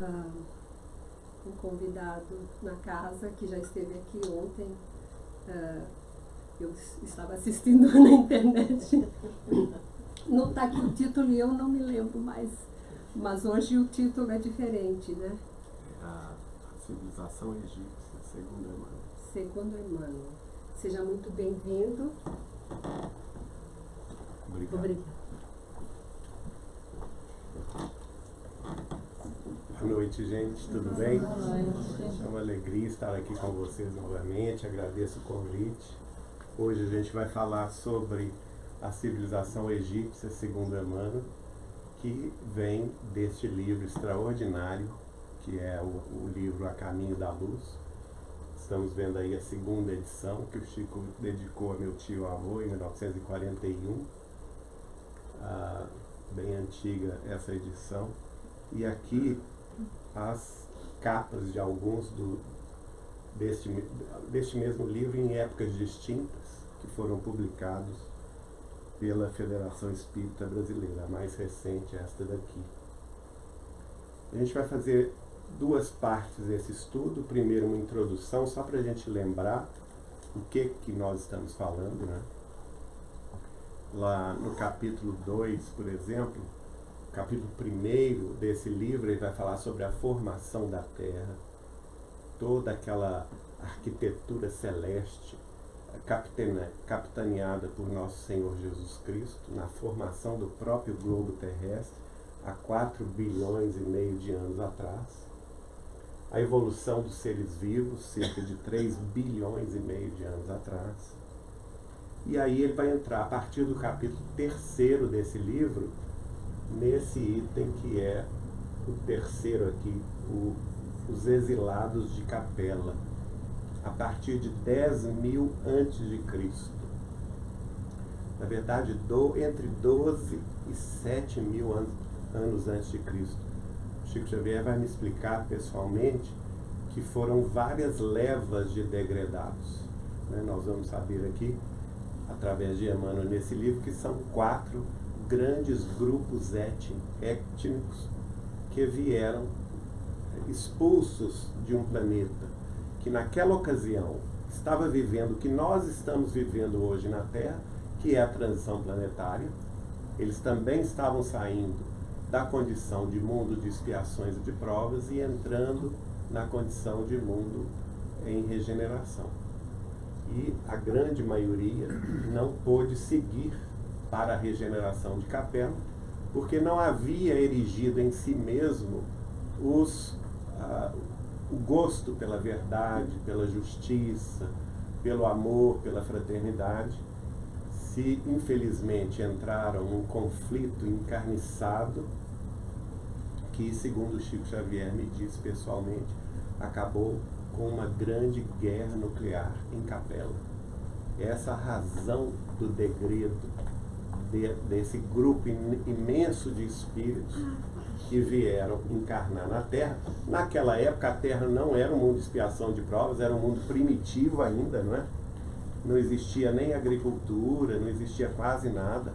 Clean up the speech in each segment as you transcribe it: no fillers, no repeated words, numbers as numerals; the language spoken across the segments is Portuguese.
um convidado na casa que já esteve aqui ontem. Eu estava assistindo na internet. Não está aqui o título e eu não me lembro mais. Mas hoje o título é diferente, né? A civilização egípcia, segundo Emmanuel. Segundo Emmanuel. Seja muito bem-vindo. Obrigado. Obrigada. Boa noite, gente. Tudo bem? Boa noite. É uma alegria estar aqui com vocês novamente. Agradeço o convite. Hoje a gente vai falar sobre a civilização egípcia, segundo Emmanuel, que vem deste livro extraordinário, que é o livro A Caminho da Luz. Estamos vendo aí a segunda edição, que o Chico dedicou a meu tio-avô em 1941. Bem antiga essa edição. E aqui as capas de alguns deste mesmo livro em épocas distintas, que foram publicados pela Federação Espírita Brasileira, a mais recente, esta daqui. A gente vai fazer duas partes desse estudo. Primeiro, uma introdução, só para a gente lembrar o que nós estamos falando, né? Lá no capítulo 2, por exemplo, capítulo 1 desse livro, ele vai falar sobre a formação da Terra, toda aquela arquitetura celeste, capitaneada por nosso Senhor Jesus Cristo, na formação do próprio globo terrestre, há 4 bilhões e meio de anos atrás. A evolução dos seres vivos, cerca de 3 bilhões e meio de anos atrás. E aí ele vai entrar, a partir do capítulo 3 desse livro, nesse item que é o terceiro aqui, os exilados de Capela, a partir de 10.000 antes de Cristo. Na verdade, entre 12 e 7.000 anos antes de Cristo. Chico Xavier vai me explicar pessoalmente que foram várias levas de degredados, né? Nós vamos saber aqui, através de Emmanuel nesse livro, que são 4 grandes grupos étnicos que vieram expulsos de um planeta que naquela ocasião estava vivendo o que nós estamos vivendo hoje na Terra, que é a transição planetária. Eles também estavam saindo da condição de mundo de expiações e de provas e entrando na condição de mundo em regeneração. E a grande maioria não pôde seguir para a regeneração de Capela, porque não havia erigido em si mesmo o gosto pela verdade, pela justiça, pelo amor, pela fraternidade. Se infelizmente entraram num conflito encarniçado que, segundo Chico Xavier me disse pessoalmente, acabou com uma grande guerra nuclear em Capela. Essa a razão do degredo desse grupo imenso de espíritos que vieram encarnar na Terra. Naquela época a Terra não era um mundo de expiação de provas, era um mundo primitivo ainda, não é? Não existia nem agricultura, não existia quase nada.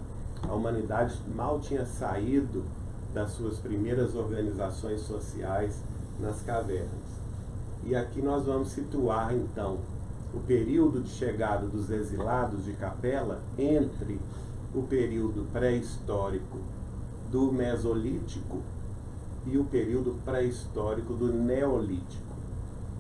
A humanidade mal tinha saído das suas primeiras organizações sociais nas cavernas. E aqui nós vamos situar então o período de chegada dos exilados de Capela entre o período pré-histórico do Mesolítico e o período pré-histórico do Neolítico,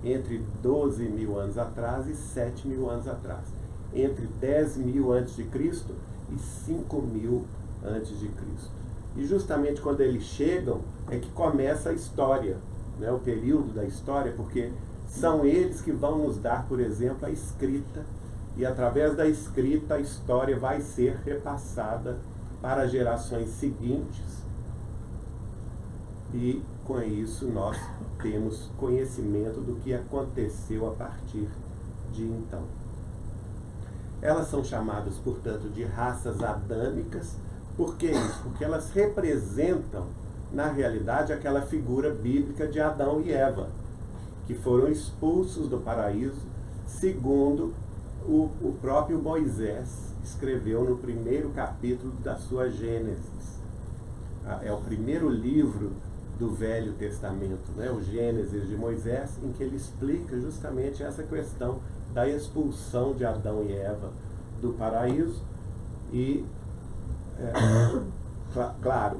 entre 12.000 anos atrás e 7.000 anos atrás, entre 10.000 antes de Cristo e 5.000 antes de Cristo. E justamente quando eles chegam é que começa a história, né, o período da história, porque são eles que vão nos dar, por exemplo, a escrita, e através da escrita a história vai ser repassada para gerações seguintes, e com isso nós temos conhecimento do que aconteceu a partir de então. Elas são chamadas, portanto, de raças adâmicas. Por que isso? Porque elas representam, na realidade, aquela figura bíblica de Adão e Eva, que foram expulsos do paraíso, segundo o próprio Moisés escreveu no primeiro capítulo da sua Gênesis. É o primeiro livro do Velho Testamento, né? O Gênesis de Moisés, em que ele explica justamente essa questão da expulsão de Adão e Eva do paraíso. E, claro,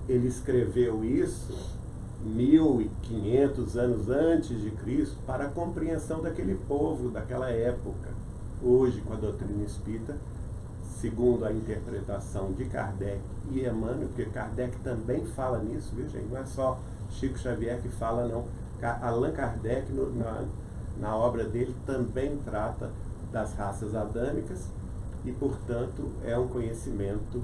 ele escreveu isso 1500 anos antes de Cristo para a compreensão daquele povo, daquela época. Hoje, com a doutrina espírita, segundo a interpretação de Kardec e Emmanuel, porque Kardec também fala nisso, viu, gente? Não é só Chico Xavier que fala, não. Allan Kardec, na obra dele, também trata das raças adâmicas e, portanto, é um conhecimento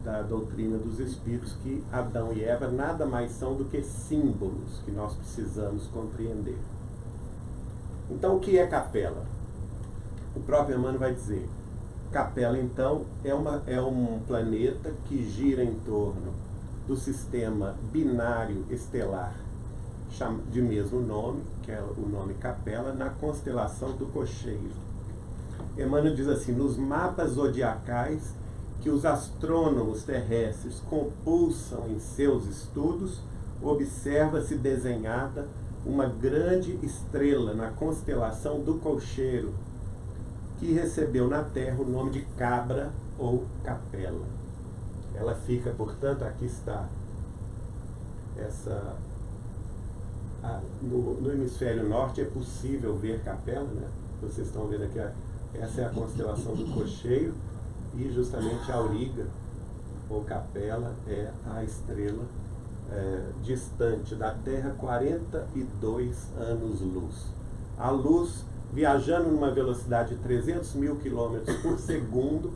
da doutrina dos espíritos que Adão e Eva nada mais são do que símbolos que nós precisamos compreender. Então, o que é capela? O próprio Emmanuel vai dizer: Capela, então, é um planeta que gira em torno do sistema binário estelar de mesmo nome, que é o nome Capela, na constelação do Cocheiro. Emmanuel diz assim: nos mapas zodiacais que os astrônomos terrestres compulsam em seus estudos, observa-se desenhada uma grande estrela na constelação do Cocheiro, que recebeu na Terra o nome de Cabra ou Capela. Ela fica, portanto, aqui está, no hemisfério norte é possível ver Capela, né? Vocês estão vendo aqui, essa é a constelação do Cocheiro, e justamente a Auriga, ou Capela, é a estrela distante da Terra 42 anos-luz. A luz, viajando numa velocidade de 300 mil quilômetros por segundo,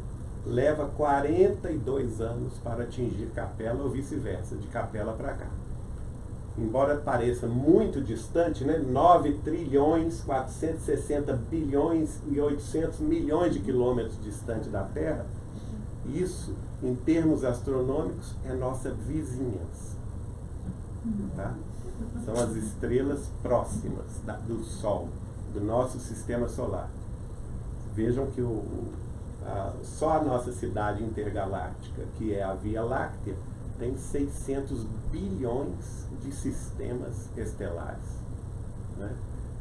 leva 42 anos para atingir Capela ou vice-versa, de Capela para cá. Embora pareça muito distante, né? 9 trilhões, 460 bilhões e 800 milhões de quilômetros distante da Terra, isso, em termos astronômicos, é nossa vizinhança. Tá? São as estrelas próximas do Sol, do nosso sistema solar. Vejam que só a nossa cidade intergaláctica, que é a Via Láctea, tem 600 bilhões de sistemas estelares, né?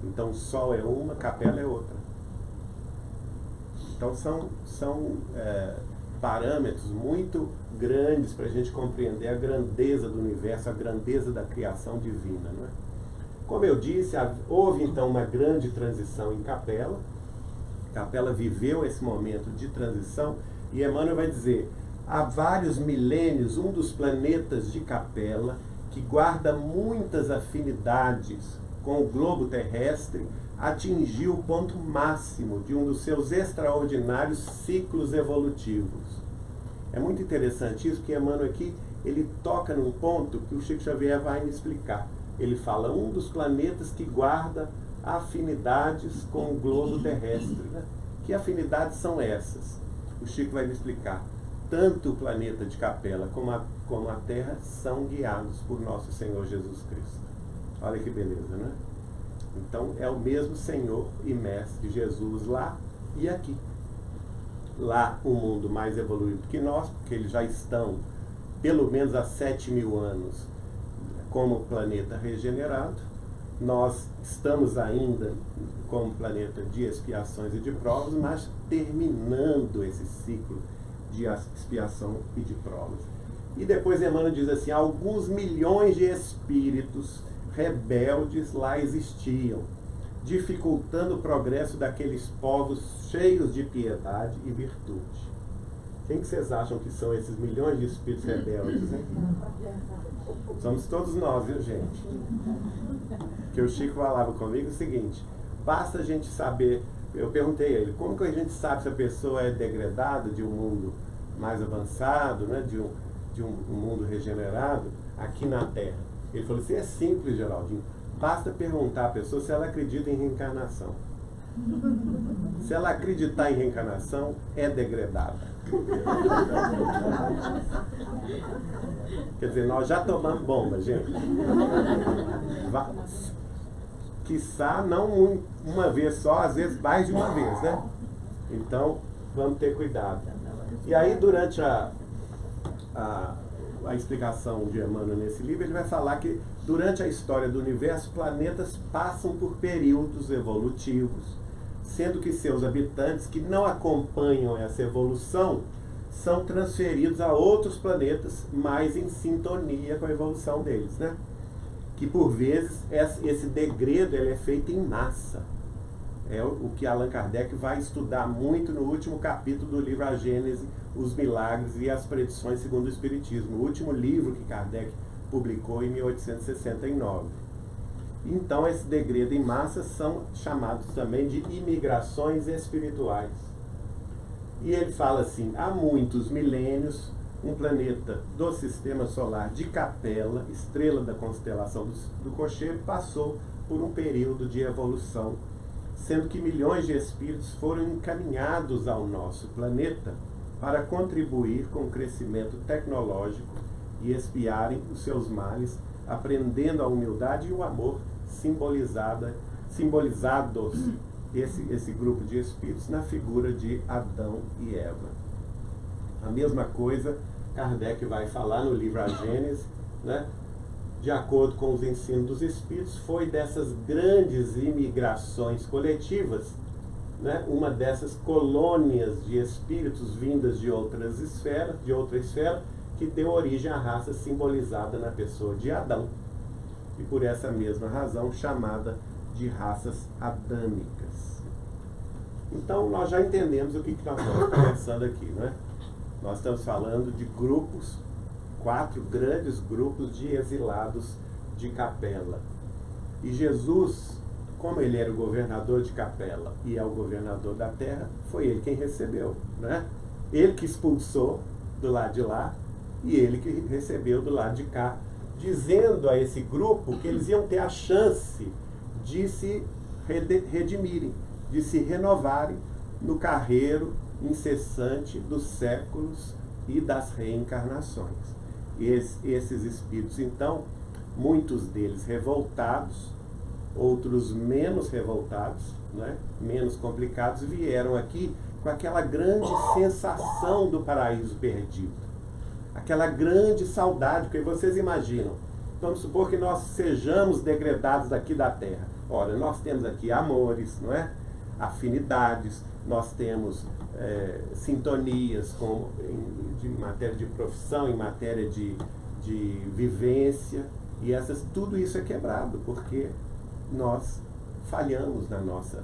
Então, Sol é uma, Capela é outra. Então, são parâmetros muito grandes para a gente compreender a grandeza do universo, a grandeza da criação divina, né? Como eu disse, houve então uma grande transição em Capela. Capela viveu esse momento de transição, e Emmanuel vai dizer: há vários milênios, um dos planetas de Capela, que guarda muitas afinidades com o globo terrestre, atingiu o ponto máximo de um dos seus extraordinários ciclos evolutivos. É muito interessante isso, porque Emmanuel aqui, ele toca num ponto que o Chico Xavier vai me explicar. Ele fala, um dos planetas que guarda afinidades com o globo terrestre, né? Que afinidades são essas? O Chico vai me explicar. Tanto o planeta de Capela como a Terra são guiados por nosso Senhor Jesus Cristo. Olha que beleza, né? Então, é o mesmo Senhor e Mestre Jesus lá e aqui. Lá, um mundo mais evoluído que nós, porque eles já estão, pelo menos há 7.000 anos, como planeta regenerado. Nós estamos ainda como planeta de expiações e de provas, mas terminando esse ciclo de expiação e de provas. E depois Emmanuel diz assim, alguns milhões de espíritos rebeldes lá existiam, dificultando o progresso daqueles povos cheios de piedade e virtude. Quem que vocês acham que são esses milhões de espíritos rebeldes, hein? Somos todos nós, viu, gente? Que o Chico falava comigo o seguinte, basta a gente saber, eu perguntei a ele, como que a gente sabe se a pessoa é degradada de um mundo mais avançado, né, de um mundo regenerado, aqui na Terra? Ele falou assim, é simples, Geraldinho, basta perguntar à pessoa se ela acredita em reencarnação. Se ela acreditar em reencarnação, é degradada. Quer dizer, nós já tomamos bomba, gente. Quiçá não uma vez só, às vezes mais de uma vez, né? Então, vamos ter cuidado. E aí, durante a explicação de Emmanuel nesse livro, ele vai falar que durante a história do universo, planetas passam por períodos evolutivos, sendo que seus habitantes que não acompanham essa evolução são transferidos a outros planetas mais em sintonia com a evolução deles, né? Que por vezes esse degredo ele é feito em massa. É o que Allan Kardec vai estudar muito no último capítulo do livro A Gênese, os Milagres e as Predições segundo o Espiritismo, o último livro que Kardec publicou em 1869. Então, esse degredo em massa são chamados também de imigrações espirituais. E ele fala assim: há muitos milênios, um planeta do sistema solar de Capela, estrela da constelação do Cocheiro, passou por um período de evolução, sendo que milhões de espíritos foram encaminhados ao nosso planeta para contribuir com o crescimento tecnológico e expiarem os seus males, aprendendo a humildade e o amor simbolizados esse grupo de espíritos na figura de Adão e Eva. A mesma coisa Kardec vai falar no livro A Gênese, né? De acordo com os ensinos dos espíritos, foi dessas grandes imigrações coletivas, né? Uma dessas colônias de espíritos vindas de outra esfera, que deu origem à raça simbolizada na pessoa de Adão, e por essa mesma razão chamada de raças adâmicas. Então nós já entendemos o que nós estamos conversando aqui, né? Nós estamos falando de grupos, 4 grandes grupos de exilados de Capela. E Jesus, como ele era o governador de Capela e é o governador da terra, foi ele quem recebeu, né? Ele que expulsou do lado de lá e ele que recebeu do lado de cá, dizendo a esse grupo que eles iam ter a chance de se redimirem, de se renovarem no carreiro incessante dos séculos e das reencarnações. Esses espíritos, então, muitos deles revoltados, outros menos revoltados, né, menos complicados, vieram aqui com aquela grande sensação do paraíso perdido, aquela grande saudade, porque vocês imaginam, vamos supor que nós sejamos degredados daqui da Terra. Ora, nós temos aqui amores, não é? Afinidades, nós temos sintonias em matéria de profissão, em matéria de vivência, e tudo isso é quebrado, porque nós falhamos na nossa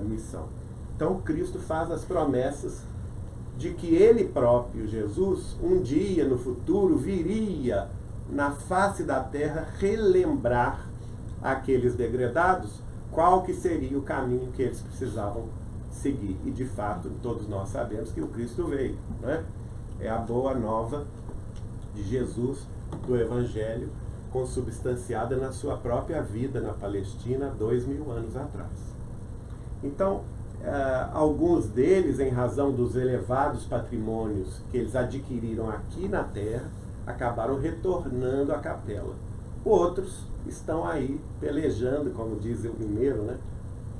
missão. Então, Cristo faz as promessas de que Ele próprio, Jesus, um dia no futuro viria na face da terra relembrar aqueles degredados qual que seria o caminho que eles precisavam seguir. E de fato, todos nós sabemos que o Cristo veio, não é? É a boa nova de Jesus, do Evangelho, consubstanciada na sua própria vida na Palestina 2000 anos atrás. Então, alguns deles, em razão dos elevados patrimônios que eles adquiriram aqui na terra, acabaram retornando à capela. Outros estão aí pelejando, como diz o mineiro, né?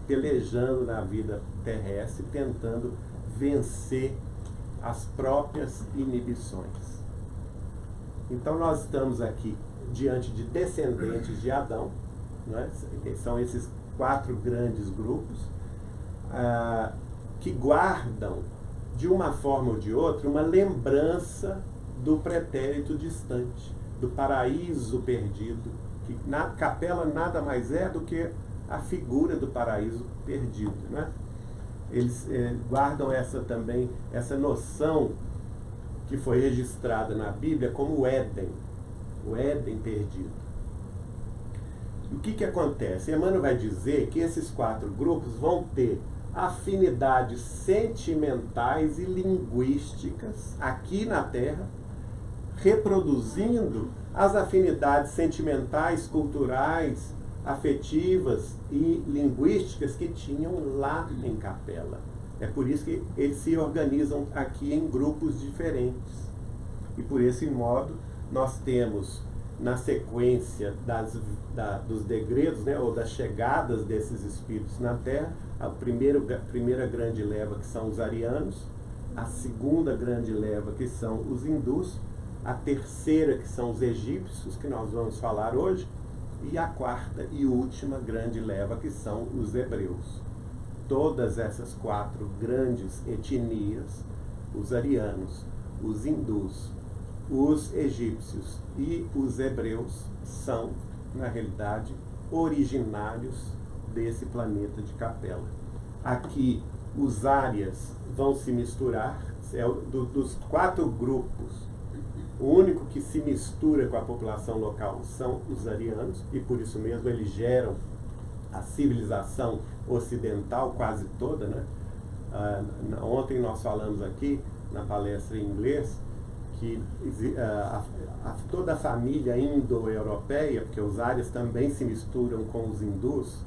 Pelejando na vida terrestre, tentando vencer as próprias inibições. Então nós estamos aqui diante de descendentes de Adão, né? São esses 4 grandes grupos que guardam, de uma forma ou de outra, uma lembrança do pretérito distante, do paraíso perdido, que na capela nada mais é do que a figura do paraíso perdido, né? Eles guardam essa noção que foi registrada na Bíblia como o Éden perdido. O que acontece? Emmanuel vai dizer que esses 4 grupos vão ter afinidades sentimentais e linguísticas aqui na Terra, reproduzindo as afinidades sentimentais, culturais, afetivas e linguísticas que tinham lá em Capela. É por isso que eles se organizam aqui em grupos diferentes. E por esse modo, nós temos, na sequência dos degredos, né, ou das chegadas desses espíritos na Terra, a primeira grande leva, que são os arianos, a segunda grande leva, que são os hindus, a terceira, que são os egípcios, que nós vamos falar hoje, e a quarta e última grande leva, que são os hebreus. Todas essas 4 grandes etnias, os arianos, os hindus, os egípcios e os hebreus, são, na realidade, originários desse planeta de Capela. Aqui, os árias vão se misturar, dos 4 grupos, o único que se mistura com a população local são os arianos, e por isso mesmo eles geram a civilização ocidental quase toda, né? Ontem nós falamos aqui, na palestra em inglês, que toda a família indo-europeia, porque os árias também se misturam com os hindus,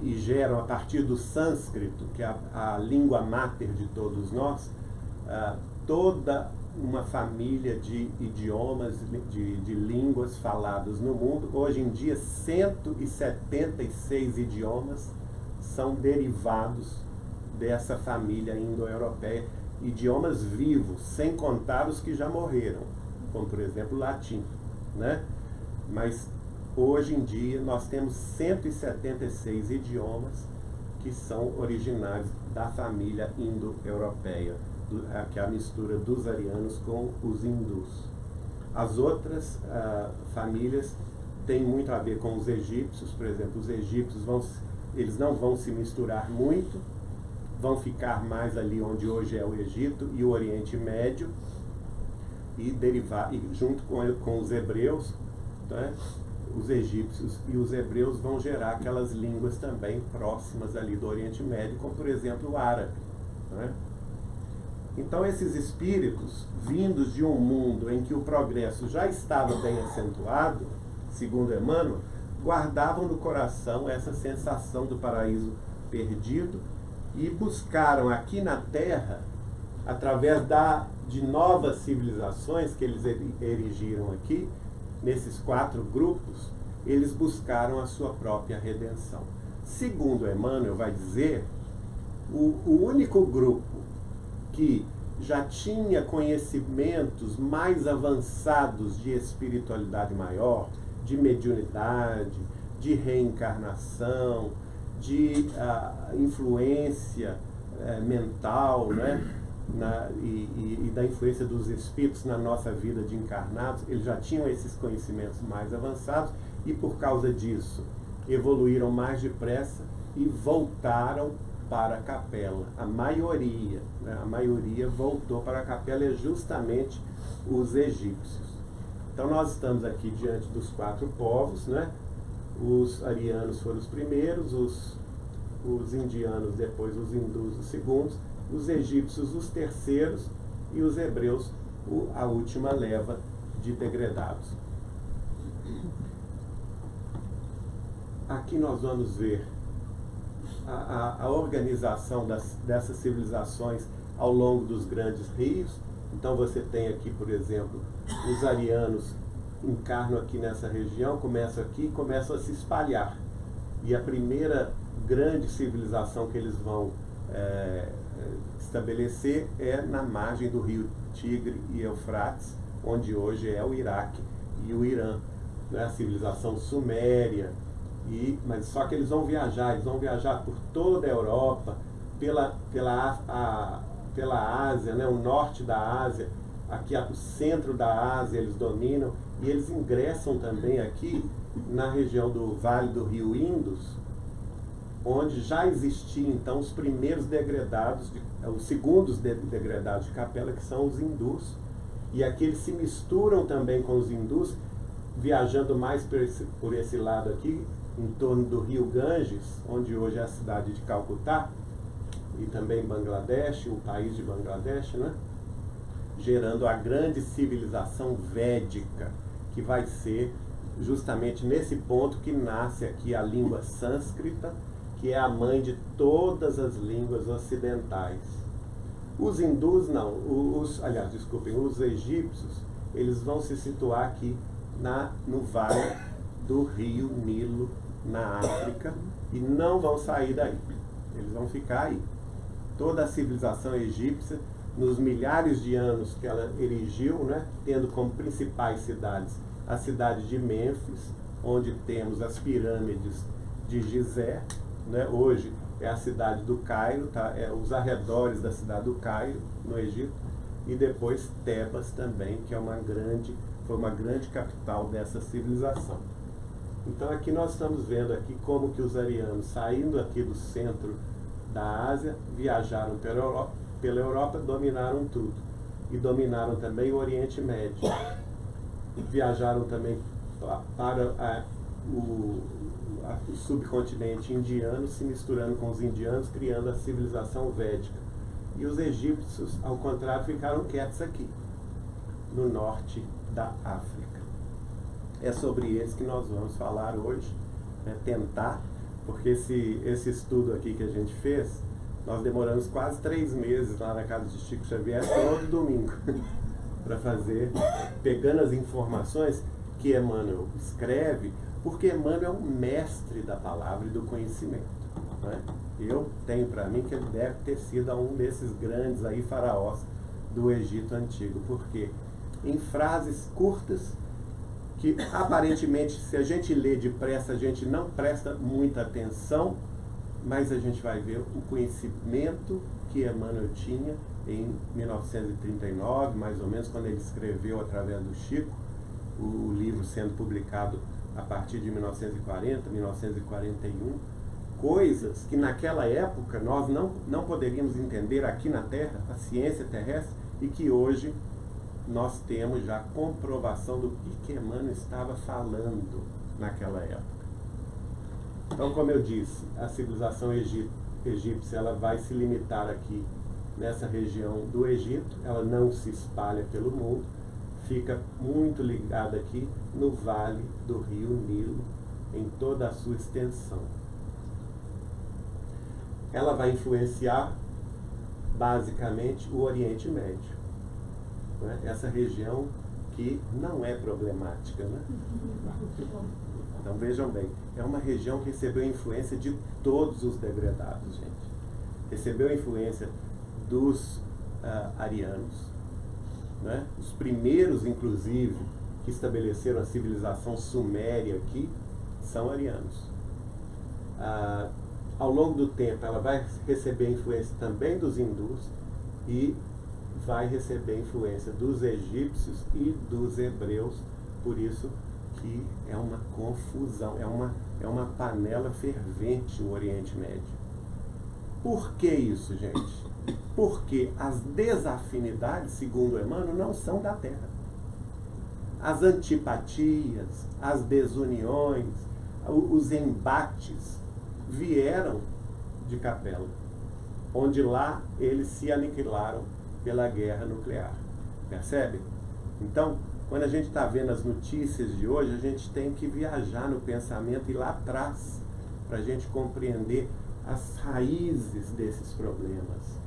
e geram a partir do sânscrito, que é a língua máter de todos nós, toda uma família de idiomas, de línguas faladas no mundo. Hoje em dia, 176 idiomas são derivados dessa família indo-europeia, idiomas vivos, sem contar os que já morreram, como por exemplo o latim, né? Mas hoje em dia nós temos 176 idiomas que são originários da família indo-europeia, que é a mistura dos arianos com os hindus. As outras famílias têm muito a ver com os egípcios. Por exemplo, os egípcios eles não vão se misturar muito, vão ficar mais ali onde hoje é o Egito e o Oriente Médio, e junto com os hebreus, né, os egípcios e os hebreus vão gerar aquelas línguas também próximas ali do Oriente Médio, como por exemplo o árabe, né? Então esses espíritos, vindos de um mundo em que o progresso já estava bem acentuado, segundo Emmanuel, guardavam no coração essa sensação do paraíso perdido e buscaram aqui na Terra, através de novas civilizações que eles erigiram aqui, nesses 4 grupos, eles buscaram a sua própria redenção. Segundo Emmanuel vai dizer, o único grupo que já tinha conhecimentos mais avançados de espiritualidade maior, de mediunidade, de reencarnação, de influência mental, né? E da influência dos espíritos na nossa vida de encarnados, eles já tinham esses conhecimentos mais avançados e por causa disso evoluíram mais depressa e voltaram para a Capela. A maioria, né? A maioria voltou para a Capela, é justamente os egípcios. Então nós estamos aqui diante dos 4 povos, né? Os arianos foram os primeiros, os indianos depois, os hindus os segundos, os egípcios os terceiros e os hebreus a última leva de degredados. Aqui nós vamos ver a organização dessas civilizações ao longo dos grandes rios. Então você tem aqui, por exemplo, os arianos encarnam aqui nessa região, começam a se espalhar. E a primeira grande civilização que eles vão estabelecer é na margem do rio Tigre e Eufrates, onde hoje é o Iraque e o Irã, né? A civilização suméria. Mas só que eles vão viajar por toda a Europa, pela Ásia, né? O norte da Ásia, aqui o centro da Ásia eles dominam, e eles ingressam também aqui na região do Vale do Rio Indus, onde já existiam então os primeiros degredados, os segundos degredados de Capela, que são os hindus. E aqui eles se misturam também com os hindus, viajando mais por esse lado aqui, em torno do rio Ganges, onde hoje é a cidade de Calcutá, e também Bangladesh, o país de Bangladesh, né? Gerando a grande civilização védica, que vai ser justamente nesse ponto que nasce aqui a língua sânscrita, que é a mãe de todas as línguas ocidentais. Os hindus não, os egípcios, eles vão se situar aqui no vale do rio Nilo, na África, e não vão sair daí. Eles vão ficar aí. Toda a civilização egípcia nos milhares de anos que ela erigiu, né, tendo como principais cidades a cidade de Mênfis, onde temos as pirâmides de Gizé, né, hoje é a cidade do Cairo, tá, os arredores da cidade do Cairo, no Egito, e depois Tebas também, que foi uma grande capital dessa civilização. Então aqui nós estamos vendo aqui como que os arianos, saindo aqui do centro da Ásia, viajaram pela Europa, dominaram tudo. E dominaram também o Oriente Médio. Viajaram também para o subcontinente indiano, se misturando com os indianos, criando a civilização védica. E os egípcios, ao contrário, ficaram quietos aqui, no norte da África. É sobre eles que nós vamos falar hoje, né, tentar, porque esse estudo aqui que a gente fez, nós demoramos quase 3 meses lá na casa de Chico Xavier, todo domingo, para fazer, pegando as informações que Emmanuel escreve, porque Emmanuel é um mestre da palavra e do conhecimento, né? Eu tenho para mim que ele deve ter sido um desses grandes aí faraós do Egito Antigo, porque em frases curtas, que aparentemente, se a gente lê depressa, a gente não presta muita atenção, mas a gente vai ver o conhecimento que Emmanuel tinha em 1939, mais ou menos, quando ele escreveu através do Chico, o livro sendo publicado a partir de 1940, 1941, coisas que naquela época nós não poderíamos entender aqui na Terra, a ciência terrestre, e que hoje nós temos já comprovação do que Emmanuel estava falando naquela época. Então, como eu disse, a civilização egípcia ela vai se limitar aqui nessa região do Egito, ela não se espalha pelo mundo, fica muito ligada aqui no vale do rio Nilo, em toda a sua extensão. Ela vai influenciar basicamente o Oriente Médio, né? Essa região que não é problemática, né? Então vejam bem, é uma região que recebeu influência de todos os degredados, gente. Recebeu influência dos arianos, né? Os primeiros, inclusive, que estabeleceram a civilização suméria aqui, são arianos. Ao longo do tempo, ela vai receber influência também dos hindus e vai receber influência dos egípcios e dos hebreus, por isso que é uma confusão, é uma panela fervente no Oriente Médio. Por que isso, gente? Porque as desafinidades, segundo Emmanuel, não são da Terra. As antipatias, as desuniões, os embates vieram de Capela, onde lá eles se aniquilaram pela guerra nuclear. Percebe? Então, quando a gente está vendo as notícias de hoje, a gente tem que viajar no pensamento e ir lá atrás, para a gente compreender as raízes desses problemas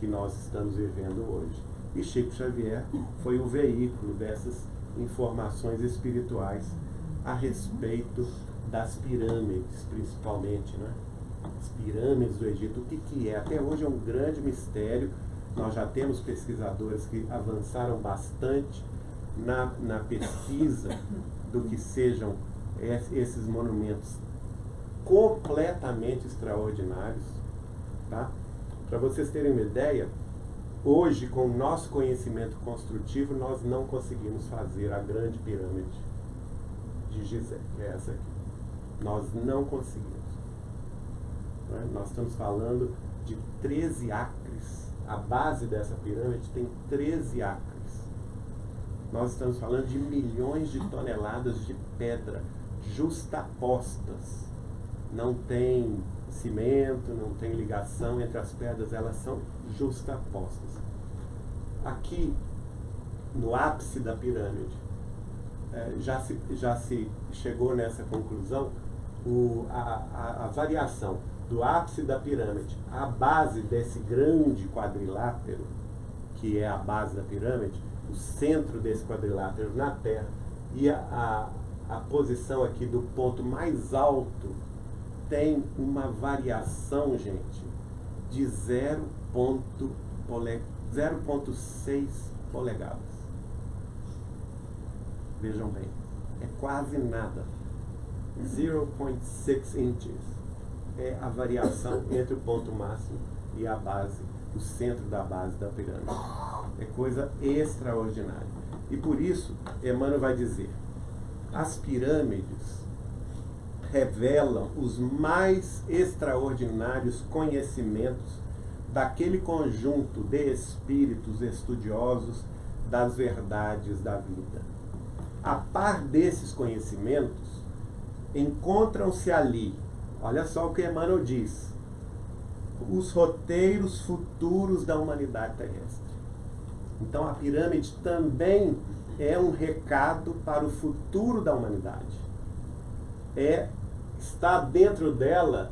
que nós estamos vivendo hoje. E Chico Xavier foi o veículo dessas informações espirituais a respeito das pirâmides, principalmente, né? As pirâmides do Egito, o que é? Até hoje é um grande mistério. Nós já temos pesquisadores que avançaram bastante na pesquisa do que sejam esses monumentos completamente extraordinários, tá? Para vocês terem uma ideia, hoje, com o nosso conhecimento construtivo, nós não conseguimos fazer a grande pirâmide de Gizé, que é essa aqui. Nós não conseguimos. Né? Nós estamos falando de 13 acres. A base dessa pirâmide tem 13 acres. Nós estamos falando de milhões de toneladas de pedra justapostas. Não tem cimento, não tem ligação entre as pedras, elas são justapostas. Aqui, no ápice da pirâmide, já se chegou nessa conclusão, a variação do ápice da pirâmide à base desse grande quadrilátero, que é a base da pirâmide, o centro desse quadrilátero na Terra, e a posição aqui do ponto mais alto tem uma variação, gente, de 0,0 0,6 polegadas. Vejam bem, é quase nada. 0,6 inches é a variação entre o ponto máximo e a base, o centro da base da pirâmide. É coisa extraordinária. E por isso, Emmanuel vai dizer, as pirâmides revelam os mais extraordinários conhecimentos daquele conjunto de espíritos estudiosos das verdades da vida. A par desses conhecimentos, encontram-se ali, olha só o que Emmanuel diz, os roteiros futuros da humanidade terrestre. Então a pirâmide também é um recado para o futuro da humanidade. Está dentro dela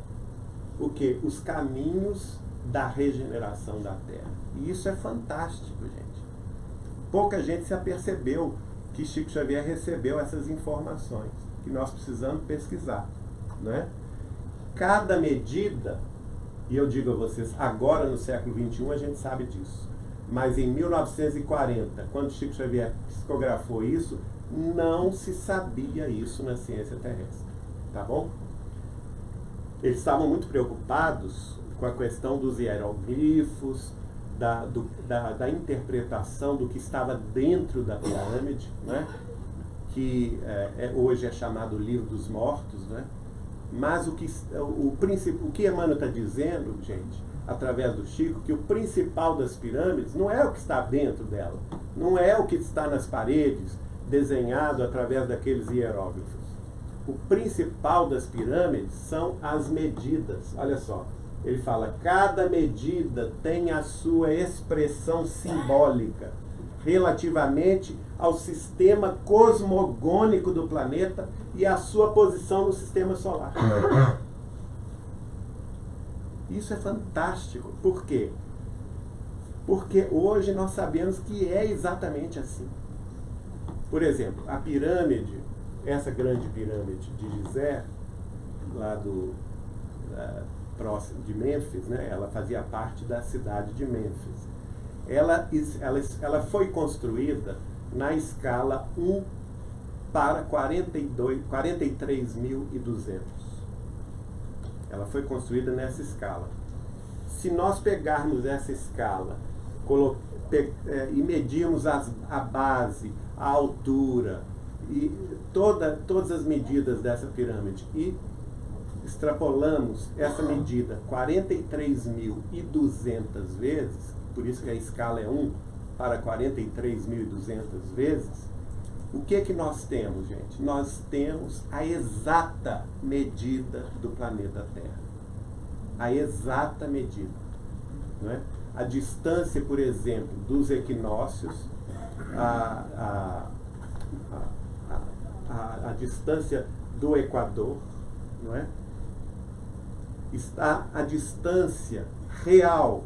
o quê? Os caminhos da regeneração da Terra. E isso é fantástico, gente. Pouca gente se apercebeu que Chico Xavier recebeu essas informações, que nós precisamos pesquisar, né? Cada medida, e eu digo a vocês, agora no século XXI a gente sabe disso, mas em 1940, quando Chico Xavier psicografou isso, não se sabia isso na ciência terrestre, tá bom? Eles estavam muito preocupados com a questão dos hieroglifos, da interpretação do que estava dentro da pirâmide, né? Que hoje é chamado Livro dos Mortos, né? Mas o que Emmanuel está dizendo, gente, através do Chico, que o principal das pirâmides não é o que está dentro dela, não é o que está nas paredes, desenhado através daqueles hieróglifos. O principal das pirâmides são as medidas. Olha só, ele fala, cada medida tem a sua expressão simbólica relativamente ao sistema cosmogônico do planeta e a sua posição no sistema solar. Isso é fantástico. Por quê? Porque hoje nós sabemos que é exatamente assim. Por exemplo, a pirâmide, essa grande pirâmide de Gizé, lá próximo de Mênfis, né? Ela fazia parte da cidade de Mênfis. Ela foi construída na escala 1 para 43.200. Ela foi construída nessa escala. Se nós pegarmos essa escala e medirmos a base, a altura e todas as medidas dessa pirâmide e extrapolamos essa medida 43.200 vezes, por isso que a escala é 1 para 43.200 vezes, o que nós temos, gente? Nós temos a exata medida do planeta Terra. A exata medida. Não é? A distância, por exemplo, dos equinócios, a distância do Equador, não é? Está a distância real.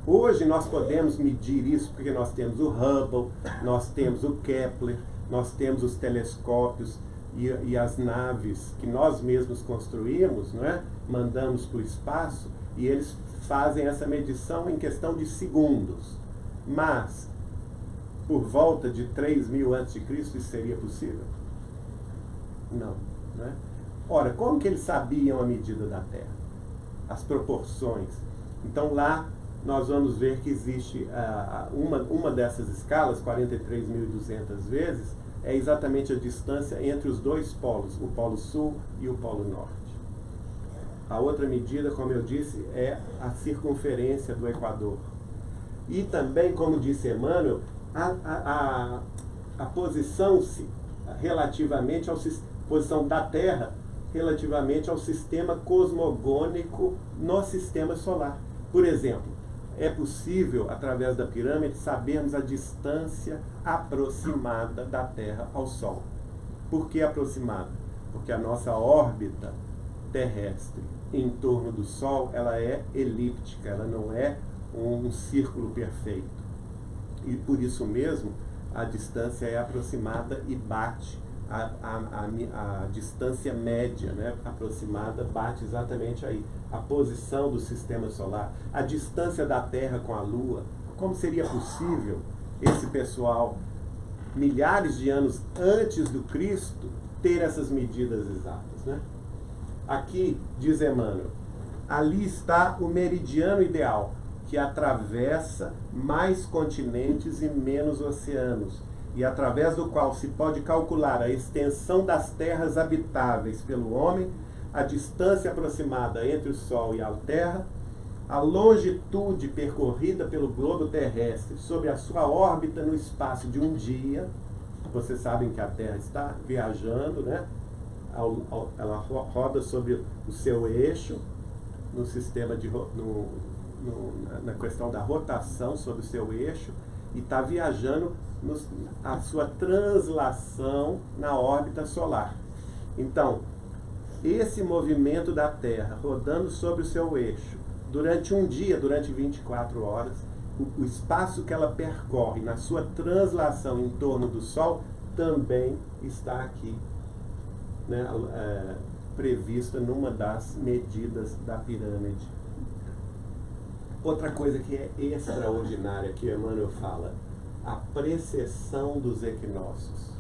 Hoje nós podemos medir isso porque nós temos o Hubble, nós temos o Kepler, nós temos os telescópios e as naves que nós mesmos construímos, não é? Mandamos para o espaço e eles fazem essa medição em questão de segundos. Mas, por volta de 3.000 a.C., isso seria possível? Não. Não é? Ora, como que eles sabiam a medida da Terra? As proporções. Então lá nós vamos ver que existe uma dessas escalas, 43.200 vezes, é exatamente a distância entre os dois polos, o polo sul e o polo norte. A outra medida, como eu disse, é a circunferência do Equador. E também, como disse Emmanuel, a posição relativamente ao posição da Terra relativamente ao sistema cosmogônico no sistema solar. Por exemplo, é possível, através da pirâmide, sabermos a distância aproximada da Terra ao Sol. Por que aproximada? Porque a nossa órbita terrestre em torno do Sol, ela é elíptica, ela não é um círculo perfeito. E por isso mesmo, a distância é aproximada e bate a distância média, né, aproximada, bate exatamente aí. A posição do sistema solar, a distância da Terra com a Lua, como seria possível esse pessoal, milhares de anos antes do Cristo, ter essas medidas exatas, né? Aqui, diz Emmanuel, ali está o meridiano ideal, que atravessa mais continentes e menos oceanos, e através do qual se pode calcular a extensão das terras habitáveis pelo homem, a distância aproximada entre o Sol e a Terra, a longitude percorrida pelo globo terrestre sob a sua órbita no espaço de um dia. Vocês sabem que a Terra está viajando, né? Ela roda sobre o seu eixo, no sistema de na questão da rotação sobre o seu eixo, e está viajando a sua translação na órbita solar. Então, esse movimento da Terra rodando sobre o seu eixo durante um dia, durante 24 horas, o espaço que ela percorre na sua translação em torno do Sol também está aqui, né, prevista numa das medidas da pirâmide. Outra coisa que é extraordinária que Emmanuel fala, a precessão dos equinócios,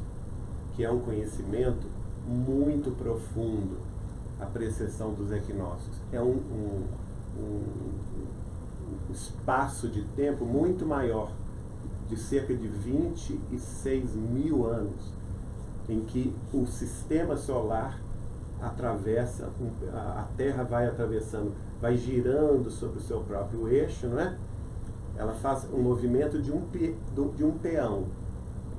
que é um conhecimento muito profundo. A precessão dos equinócios é um espaço de tempo muito maior, de cerca de 26 mil anos, em que o sistema solar atravessa, a Terra vai atravessando, vai girando sobre o seu próprio eixo, não é? Ela faz um movimento de um peão,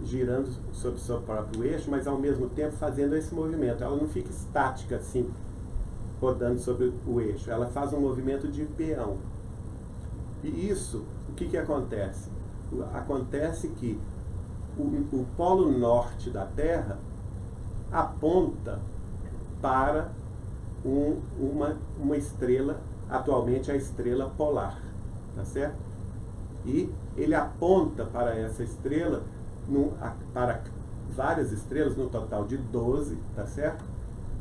girando sobre o seu próprio eixo, mas ao mesmo tempo fazendo esse movimento. Ela não fica estática assim, rodando sobre o eixo. Ela faz um movimento de peão. E isso, o que acontece? Acontece que o polo norte da Terra aponta para uma estrela, atualmente a estrela polar, tá certo? E ele aponta para essa estrela, para várias estrelas, no total de 12, tá certo?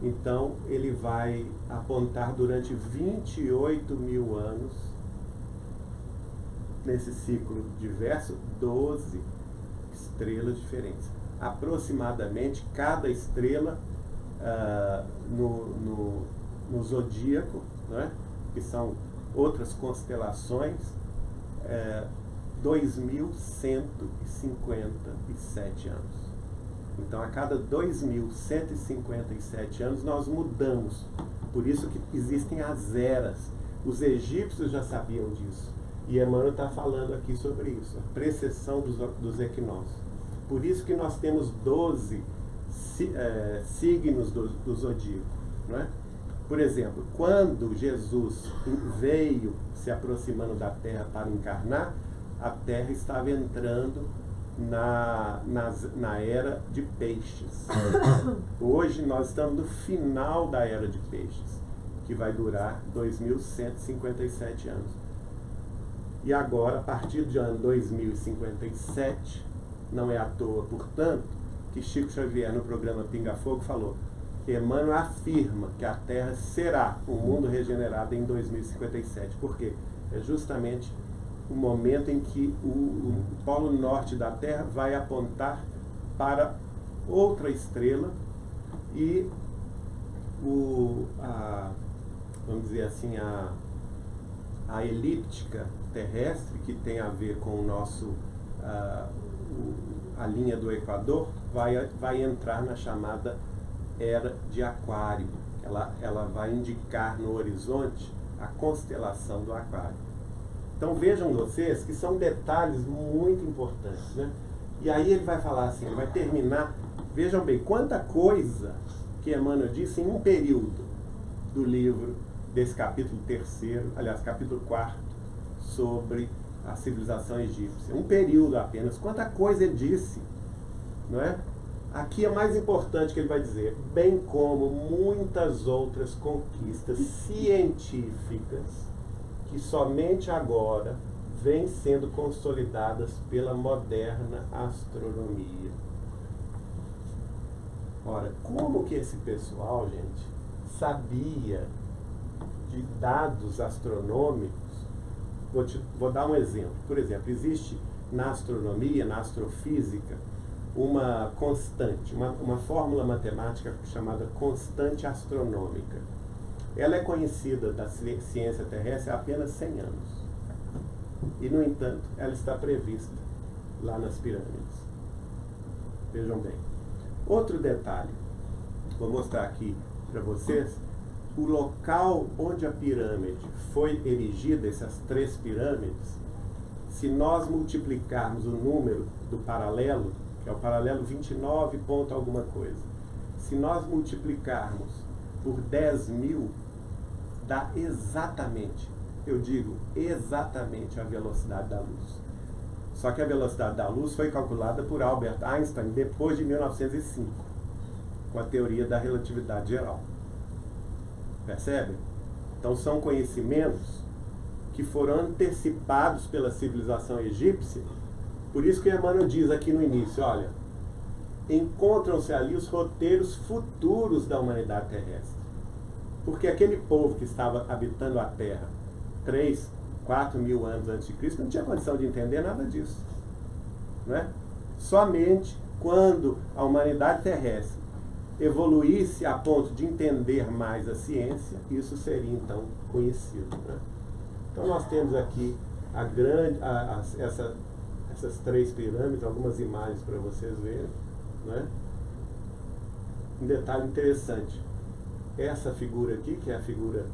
Então, ele vai apontar durante 28 mil anos, nesse ciclo diverso, 12 estrelas diferentes. Aproximadamente, cada estrela no zodíaco, né, que são outras constelações, 2.157 anos. Então, a cada 2.157 anos, nós mudamos. Por isso que existem as eras. Os egípcios já sabiam disso. E Emmanuel está falando aqui sobre isso, a precessão dos equinócios. Por isso que nós temos 12 signos do zodíaco, não é? Por exemplo, quando Jesus veio se aproximando da Terra para encarnar, a Terra estava entrando na era de peixes. Hoje nós estamos no final da era de peixes, que vai durar 2.157 anos. E agora, a partir do ano 2057, não é à toa, portanto, que Chico Xavier, no programa Pinga Fogo, falou: Emmanuel afirma que a Terra será um mundo regenerado em 2057. Por quê? É justamente o momento em que o polo norte da Terra vai apontar para outra estrela e vamos dizer assim, a elíptica terrestre, que tem a ver com o nosso a linha do Equador, vai entrar na chamada era de Aquário. Ela vai indicar no horizonte a constelação do Aquário. Então vejam vocês que são detalhes muito importantes, né? E aí ele vai falar assim, ele vai terminar, vejam bem, quanta coisa que Emmanuel disse em um período do livro, desse capítulo 3º, aliás, capítulo 4º, sobre a civilização egípcia. Um período apenas, quanta coisa ele disse, não é? Aqui é mais importante que ele vai dizer, bem como muitas outras conquistas científicas que somente agora vêm sendo consolidadas pela moderna astronomia. Ora, como que esse pessoal, gente, sabia de dados astronômicos Vou dar um exemplo. Por exemplo, existe na astronomia, na astrofísica, uma constante, uma fórmula matemática chamada constante astronômica. Ela é conhecida da ciência terrestre há apenas 100 anos. E, no entanto, ela está prevista lá nas pirâmides. Vejam bem. Outro detalhe, vou mostrar aqui para vocês, o local onde a pirâmide foi erigida, essas 3 pirâmides, se nós multiplicarmos o número do paralelo, que é o paralelo 29 ponto alguma coisa, se nós multiplicarmos por 10.000, dá exatamente, eu digo exatamente a velocidade da luz. Só que a velocidade da luz foi calculada por Albert Einstein depois de 1905, com a teoria da relatividade geral. Percebe? Então são conhecimentos que foram antecipados pela civilização egípcia. Por isso que Emmanuel diz aqui no início, olha, encontram-se ali os roteiros futuros da humanidade terrestre. Porque aquele povo que estava habitando a Terra 3, 4 mil anos antes de Cristo não tinha condição de entender nada disso. Não é? Somente quando a humanidade terrestre evoluísse a ponto de entender mais a ciência, isso seria então conhecido. Né? Então nós temos aqui essas 3 pirâmides, algumas imagens para vocês verem. Né? Um detalhe interessante, essa figura aqui, que é a figura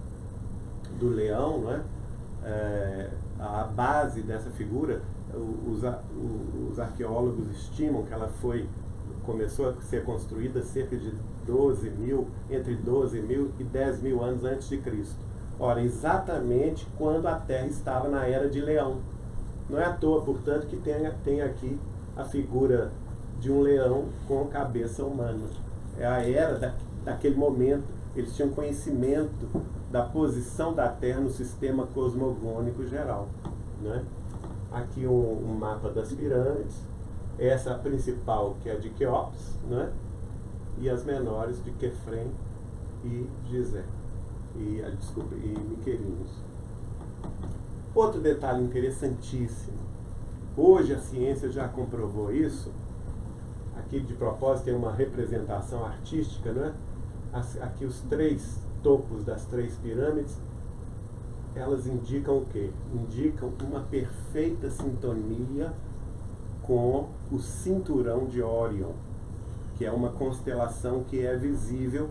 do leão, não é? A base dessa figura, os arqueólogos estimam que ela começou a ser construída cerca de entre 12.000 e 10.000 anos antes de Cristo. Ora, exatamente quando a Terra estava na Era de Leão. Não é à toa, portanto, que tem aqui a figura de um leão com cabeça humana. É a era daquele momento. Eles tinham conhecimento da posição da Terra no sistema cosmogônico geral. Né? Aqui um mapa das pirâmides. Essa principal, que é a de Quéops, né? E as menores de Quefren e Gizé. E Miquelinos. Outro detalhe interessantíssimo. Hoje a ciência já comprovou isso. Aqui, de propósito, tem uma representação artística, né? Aqui os 3 topos das 3 pirâmides, elas indicam o quê? Indicam uma perfeita sintonia com o cinturão de Órion, que é uma constelação que é visível,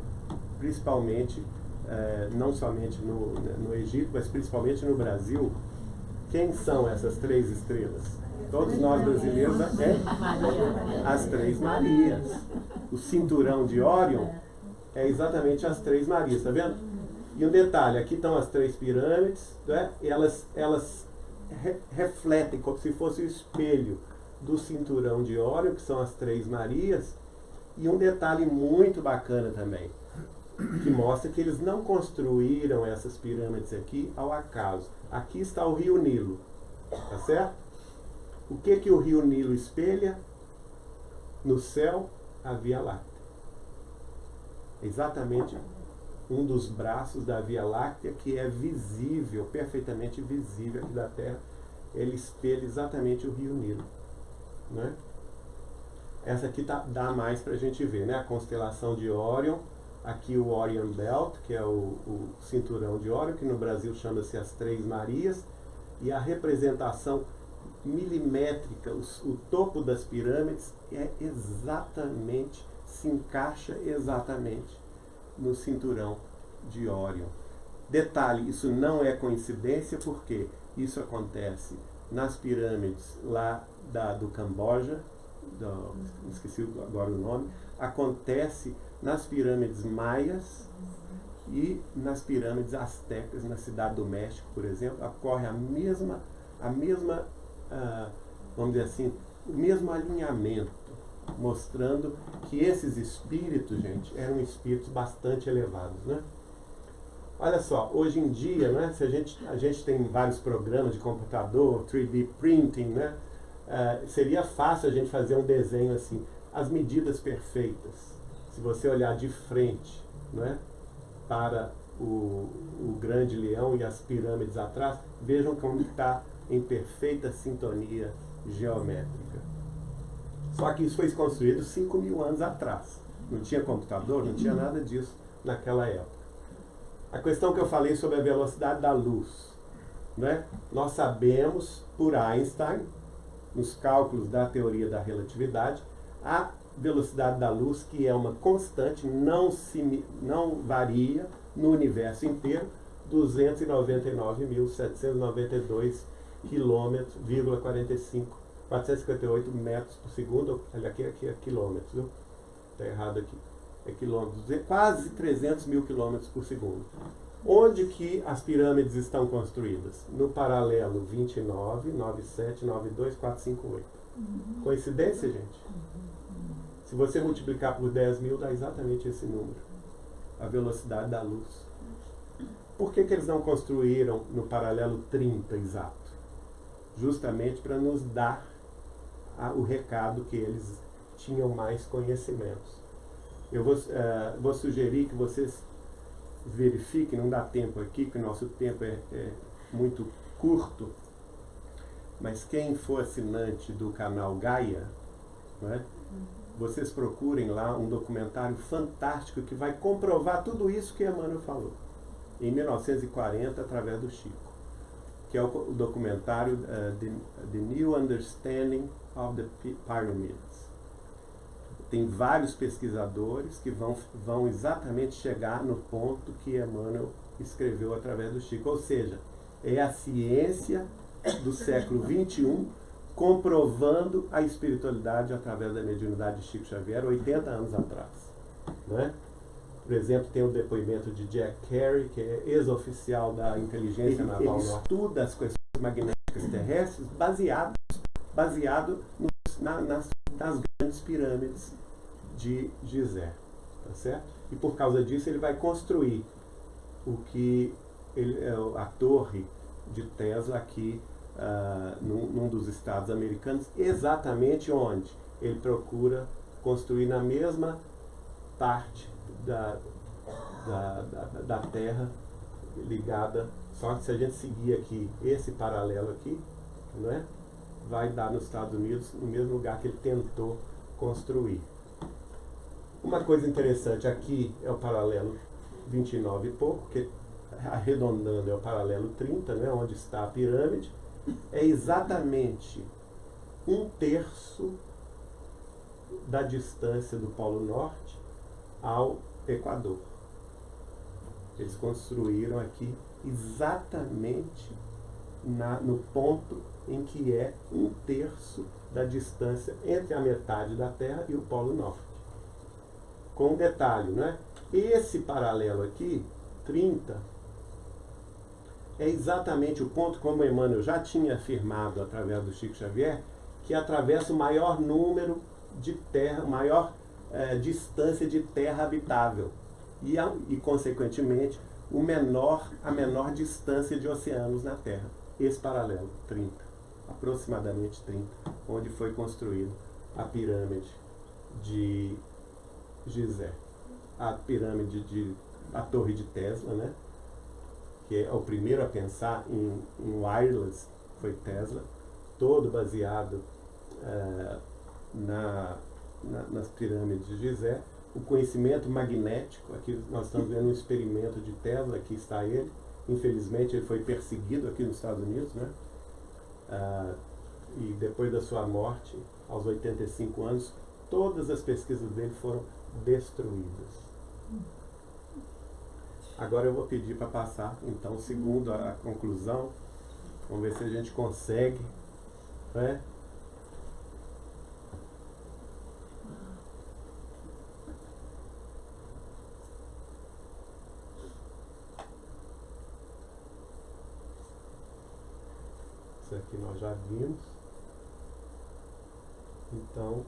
principalmente, não somente no Egito, mas principalmente no Brasil. Quem são essas 3 estrelas? Todos nós brasileiros, as 3 Marias. O cinturão de Órion é exatamente as 3 Marias, tá vendo? E um detalhe, aqui estão as 3 pirâmides, né? Elas refletem como se fosse o espelho do cinturão de Órion, que são as 3 Marias. E um detalhe muito bacana também, que mostra que eles não construíram essas pirâmides aqui ao acaso. Aqui está o rio Nilo, tá certo? O que o rio Nilo espelha? No céu, a Via Láctea. Exatamente um dos braços da Via Láctea que é visível, perfeitamente visível aqui da Terra. Ele espelha exatamente o rio Nilo. Né? Essa aqui dá mais para a gente ver, né? A constelação de Órion. Aqui o Orion Belt, que é o cinturão de Órion, que no Brasil chama-se as 3 Marias. E a representação milimétrica, o topo das pirâmides se encaixa exatamente no cinturão de Órion. Detalhe, isso não é coincidência, porque isso acontece nas pirâmides lá do Camboja, esqueci agora o nome, acontece nas pirâmides maias e nas pirâmides astecas, na Cidade do México, por exemplo, ocorre a mesma vamos dizer assim, o mesmo alinhamento, mostrando que esses espíritos, gente, eram espíritos bastante elevados, né? Olha só, hoje em dia, né, se a gente tem vários programas de computador, 3D printing, né? Seria fácil a gente fazer um desenho assim, as medidas perfeitas. Se você olhar de frente, né, para o grande leão e as pirâmides atrás, vejam como está em perfeita sintonia geométrica. Só que isso foi construído 5.000 anos atrás. Não tinha computador, não tinha nada disso naquela época. A questão que eu falei sobre a velocidade da luz, né? Nós sabemos, por Einstein, nos cálculos da teoria da relatividade, a velocidade da luz, que é uma constante, não varia no universo inteiro, 299.792 km,45, 458 metros por segundo. Olha, aqui é quilômetros, viu? Está errado aqui. É quilômetros, quase 300 mil quilômetros por segundo. Onde que as pirâmides estão construídas? No paralelo 29, 97, 92, 458. Coincidência, gente? Se você multiplicar por 10.000, dá exatamente esse número. A velocidade da luz. Por que eles não construíram no paralelo 30 exato? Justamente para nos dar o recado que eles tinham mais conhecimentos. Eu vou sugerir que vocês verifiquem, não dá tempo aqui, que o nosso tempo é muito curto, mas quem for assinante do canal Gaia, né, vocês procurem lá um documentário fantástico que vai comprovar tudo isso que Emmanuel falou, em 1940, através do Chico, que é o documentário The New Understanding of the Pyramids. Tem vários pesquisadores que vão exatamente chegar no ponto que Emmanuel escreveu através do Chico. Ou seja, é a ciência do século XXI comprovando a espiritualidade através da mediunidade de Chico Xavier, 80 anos atrás. Não é? Por exemplo, tem o depoimento de Jack Carey, que é ex-oficial da Inteligência Naval Norte. Ele estuda as questões magnéticas terrestres baseado nas grandes pirâmides de Gizé, tá certo? E por causa disso ele vai construir a torre de Tesla aqui num dos estados americanos, exatamente onde ele procura construir na mesma parte da Terra ligada, só que se a gente seguir aqui esse paralelo aqui, não é? Vai dar nos Estados Unidos, no mesmo lugar que ele tentou construir. Uma coisa interessante, aqui é o paralelo 29 e pouco, que arredondando é o paralelo 30, né, onde está a pirâmide, é exatamente 1/3 da distância do Polo Norte ao Equador. Eles construíram aqui exatamente no ponto em que é 1/3 da distância entre a metade da Terra e o Polo Norte. Com um detalhe, né? Esse paralelo aqui, 30, é exatamente o ponto, como Emmanuel já tinha afirmado através do Chico Xavier, que atravessa o maior número de terra, maior distância de terra habitável e consequentemente, a menor distância de oceanos na Terra. Esse paralelo, 30, aproximadamente 30, onde foi construído a pirâmide de Gizé, a torre de Tesla, né? Que é o primeiro a pensar em wireless, foi Tesla, todo baseado nas pirâmides de Gizé. O conhecimento magnético, aqui nós estamos vendo um experimento de Tesla, aqui está ele, infelizmente ele foi perseguido aqui nos Estados Unidos, né? E depois da sua morte, aos 85 anos, todas as pesquisas dele foram destruídas. Agora eu vou pedir para passar, então, segundo a conclusão, vamos ver se a gente consegue, né? Isso aqui nós já vimos. Então,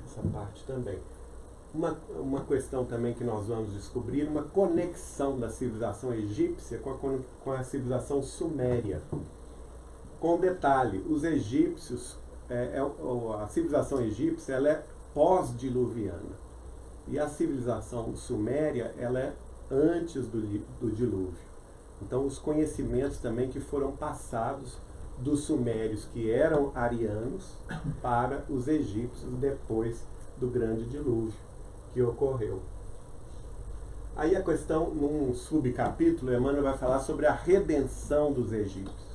essa parte também. Uma questão também que nós vamos descobrir, uma conexão da civilização egípcia com a civilização suméria. Com detalhe, os egípcios, a civilização egípcia ela é pós-diluviana. E a civilização suméria, ela é antes do dilúvio. Então, os conhecimentos também que foram passados dos sumérios, que eram arianos, para os egípcios depois do grande dilúvio que ocorreu. Aí a questão, num subcapítulo, Emmanuel vai falar sobre a redenção dos egípcios.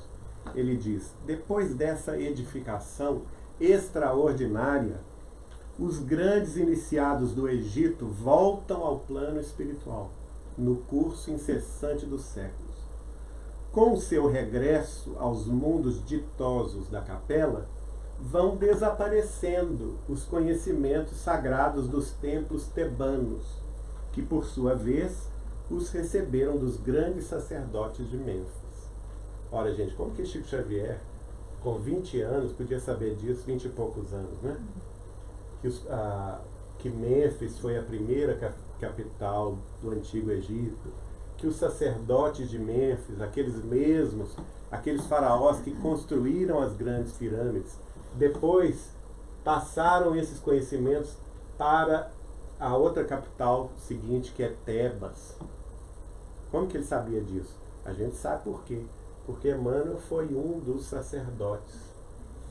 Ele diz: depois dessa edificação extraordinária, os grandes iniciados do Egito voltam ao plano espiritual, no curso incessante dos séculos. Com o seu regresso aos mundos ditosos da capela, vão desaparecendo os conhecimentos sagrados dos templos tebanos, que por sua vez os receberam dos grandes sacerdotes de Mênfis. Ora, gente, como que Chico Xavier, com 20 anos, podia saber disso, 20 e poucos anos, né? Que Mênfis foi a primeira capital do Antigo Egito, que os sacerdotes de Mênfis, aqueles faraós que construíram as grandes pirâmides, depois passaram esses conhecimentos para a outra capital seguinte, que é Tebas. Como que ele sabia disso? A gente sabe por quê. Porque Emmanuel foi um dos sacerdotes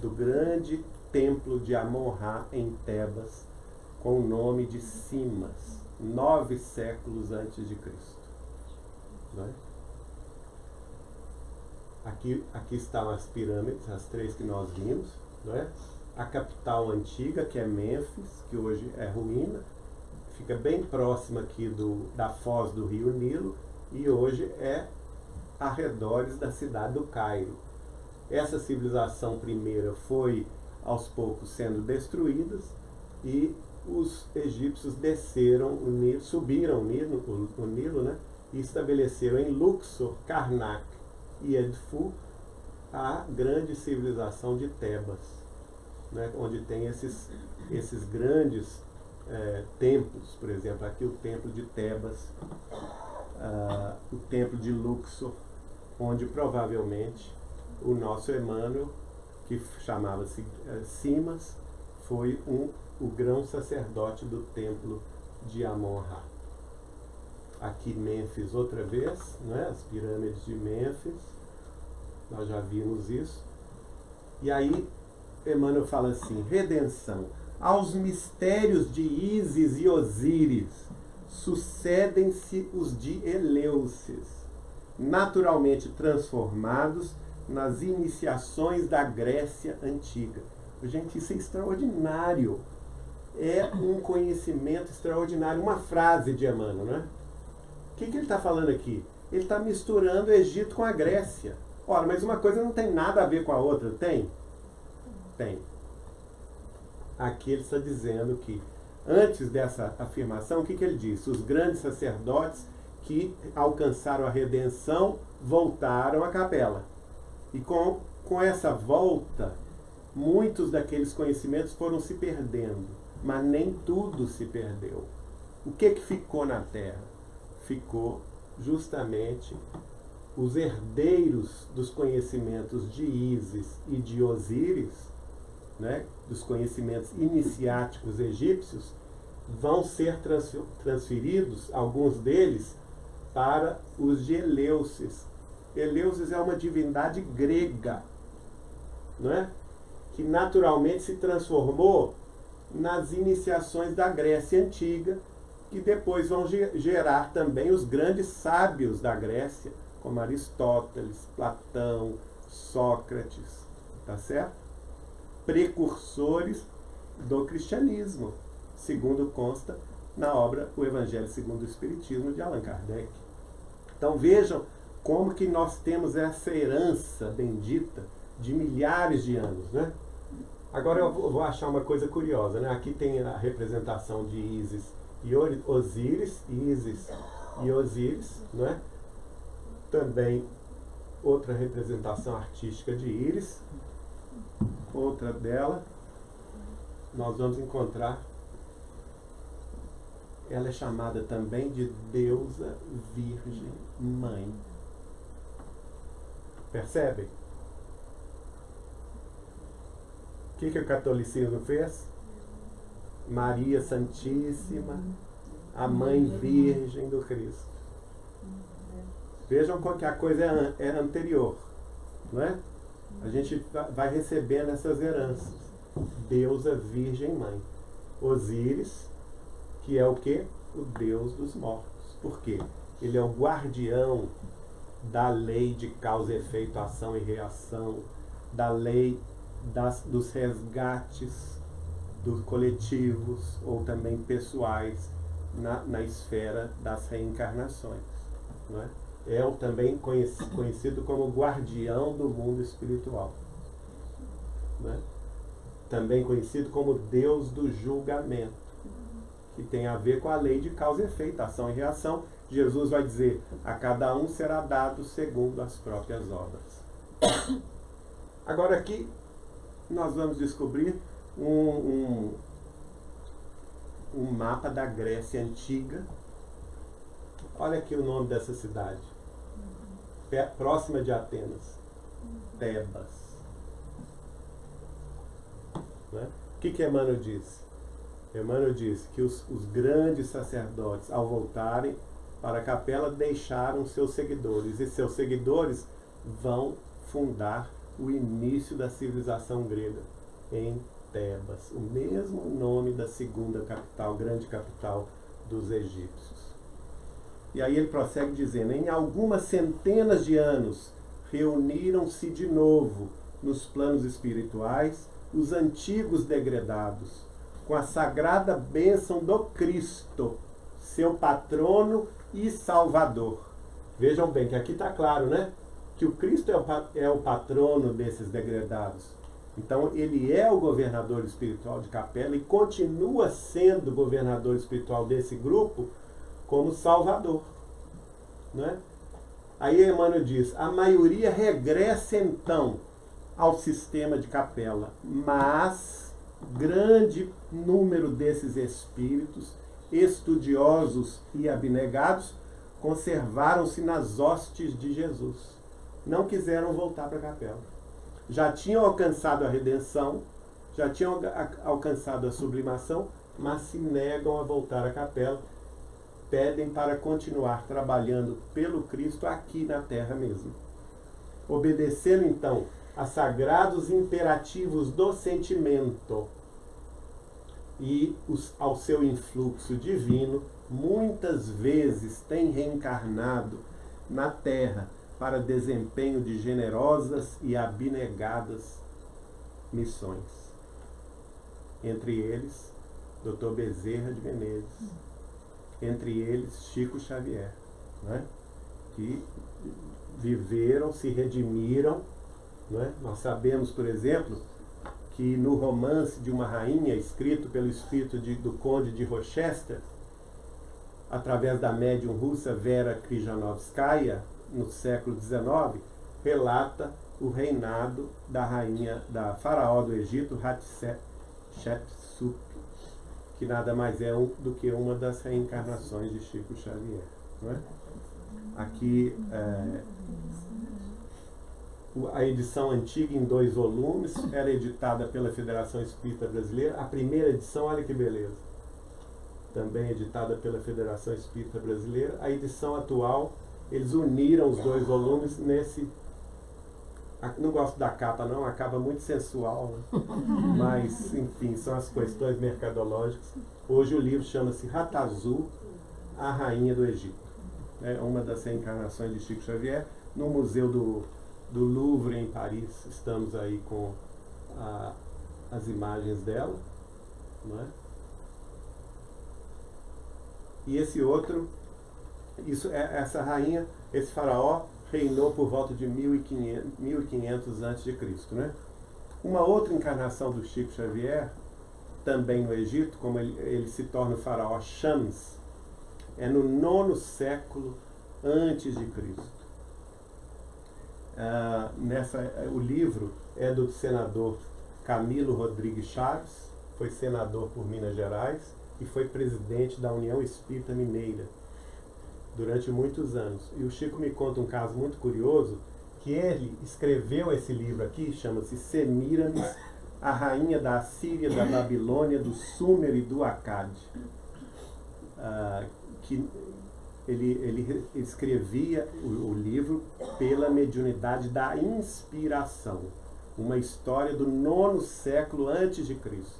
do grande templo de Amon-Ra em Tebas, com o nome de Simas, 9 séculos antes de Cristo. Não é? Aqui estão as pirâmides, as 3 que nós vimos, não é? A capital antiga, que é Mênfis, que hoje é ruína, fica bem próxima aqui da foz do rio Nilo, e hoje é arredores da cidade do Cairo. Essa civilização primeira foi aos poucos sendo destruída, e os egípcios desceram o Nilo, subiram o Nilo, né? E estabeleceram em Luxor, Karnak e Edfu a grande civilização de Tebas, né? Onde tem esses grandes templos. Por exemplo, aqui o templo de Tebas, o templo de Luxor, onde provavelmente o nosso Emmanuel, que chamava-se Simas, foi o grão sacerdote do templo de Amon-Ra. Aqui Mênfis outra vez, né? As pirâmides de Mênfis, nós já vimos isso. E aí Emmanuel fala assim: redenção. Aos mistérios de Ísis e Osíris sucedem-se os de Eleusis, naturalmente transformados nas iniciações da Grécia Antiga. Gente, isso é extraordinário. É um conhecimento extraordinário. Uma frase de Emmanuel, né? O que ele está falando aqui? Ele está misturando o Egito com a Grécia. Ora, mas uma coisa não tem nada a ver com a outra, tem? Tem. Aqui ele está dizendo que, antes dessa afirmação, o que ele disse? Os grandes sacerdotes que alcançaram a redenção voltaram à capela. E com essa volta, muitos daqueles conhecimentos foram se perdendo, mas nem tudo se perdeu. O que ficou na Terra? Ficou justamente os herdeiros dos conhecimentos de Ísis e de Osíris, né, dos conhecimentos iniciáticos egípcios, vão ser transferidos, alguns deles, para os de Eleusis. Eleusis é uma divindade grega, não é? Que naturalmente se transformou nas iniciações da Grécia Antiga, que depois vão gerar também os grandes sábios da Grécia, como Aristóteles, Platão, Sócrates, tá certo? Precursores do cristianismo, segundo consta na obra O Evangelho segundo o Espiritismo, de Allan Kardec. Então vejam como que nós temos essa herança bendita de milhares de anos, né? Agora eu vou achar uma coisa curiosa, né? Aqui tem a representação de Ísis e Osíris, Ísis e Osíris, né? Também outra representação artística de Íris. Outra dela, nós vamos encontrar, ela é chamada também de deusa Virgem Mãe. Percebem? O que o catolicismo fez? Maria Santíssima, a mãe virgem do Cristo. Vejam como que a coisa é anterior, não é? A gente vai recebendo essas heranças. Deusa Virgem Mãe. Osíris, que é o quê? O Deus dos mortos. Por quê? Ele é o guardião da lei de causa e efeito, ação e reação, da lei dos resgates dos coletivos ou também pessoais na esfera das reencarnações. Não é? É também conhecido como guardião do mundo espiritual. Não é? Também conhecido como Deus do julgamento, que tem a ver com a lei de causa e efeito, ação e reação. Jesus vai dizer, a cada um será dado segundo as próprias obras. Agora aqui, nós vamos descobrir um mapa da Grécia Antiga. Olha aqui o nome dessa cidade. Próxima de Atenas. Tebas. Né? O que Emmanuel disse? Emmanuel disse que os grandes sacerdotes, ao voltarem para a capela, deixaram seus seguidores. E seus seguidores vão fundar o início da civilização grega em Tebas. O mesmo nome da segunda capital, grande capital dos egípcios. E aí ele prossegue dizendo, em algumas centenas de anos, reuniram-se de novo nos planos espirituais os antigos degredados, com a sagrada bênção do Cristo, seu patrono e salvador. Vejam bem que aqui está claro, né? Que o Cristo é o patrono desses degredados. Então ele é o governador espiritual de Capela e continua sendo governador espiritual desse grupo como salvador. Né? Aí Emmanuel diz, a maioria regressa então ao sistema de Capela, mas grande número desses espíritos estudiosos e abnegados conservaram-se nas hostes de Jesus. Não quiseram voltar para a Capela. Já tinham alcançado a redenção, já tinham alcançado a sublimação, mas se negam a voltar à Capela. Pedem para continuar trabalhando pelo Cristo aqui na Terra mesmo. Obedecendo então a sagrados imperativos do sentimento e ao seu influxo divino, muitas vezes têm reencarnado na Terra para desempenho de generosas e abnegadas missões. Entre eles, Dr. Bezerra de Menezes, entre eles Chico Xavier, né? Que viveram, se redimiram. Né? Nós sabemos, por exemplo, que no Romance de uma Rainha, escrito pelo espírito do Conde de Rochester, através da médium russa Vera Krijanovskaya, no século XIX, relata o reinado da rainha, da faraó do Egito, Hatshepsut, que nada mais é do que uma das reencarnações de Chico Xavier. Não é? Aqui, a edição antiga em 2 volumes, era editada pela Federação Espírita Brasileira. A primeira edição, olha que beleza, também editada pela Federação Espírita Brasileira. A edição atual, eles uniram os 2 volumes nesse... Não gosto da capa não, a capa é muito sensual, né? Mas, enfim, são as questões mercadológicas. Hoje o livro chama-se Ratazul, a Rainha do Egito. É uma das reencarnações de Chico Xavier. No Museu do Louvre, em Paris, estamos aí com as imagens dela. Não é? E esse outro, essa rainha, esse faraó, reinou por volta de 1500 a.C., né? Uma outra encarnação do Chico Xavier, também no Egito, como ele se torna o faraó Shams, é no 9º século antes de Cristo. O livro é do senador Camilo Rodrigues Chaves, foi senador por Minas Gerais e foi presidente da União Espírita Mineira durante muitos anos. E o Chico me conta um caso muito curioso, que ele escreveu esse livro aqui, chama-se Semíramis, a rainha da Assíria, da Babilônia, do Súmer e do Acade. que ele escrevia o livro pela mediunidade da inspiração. Uma história do 9º século antes de Cristo.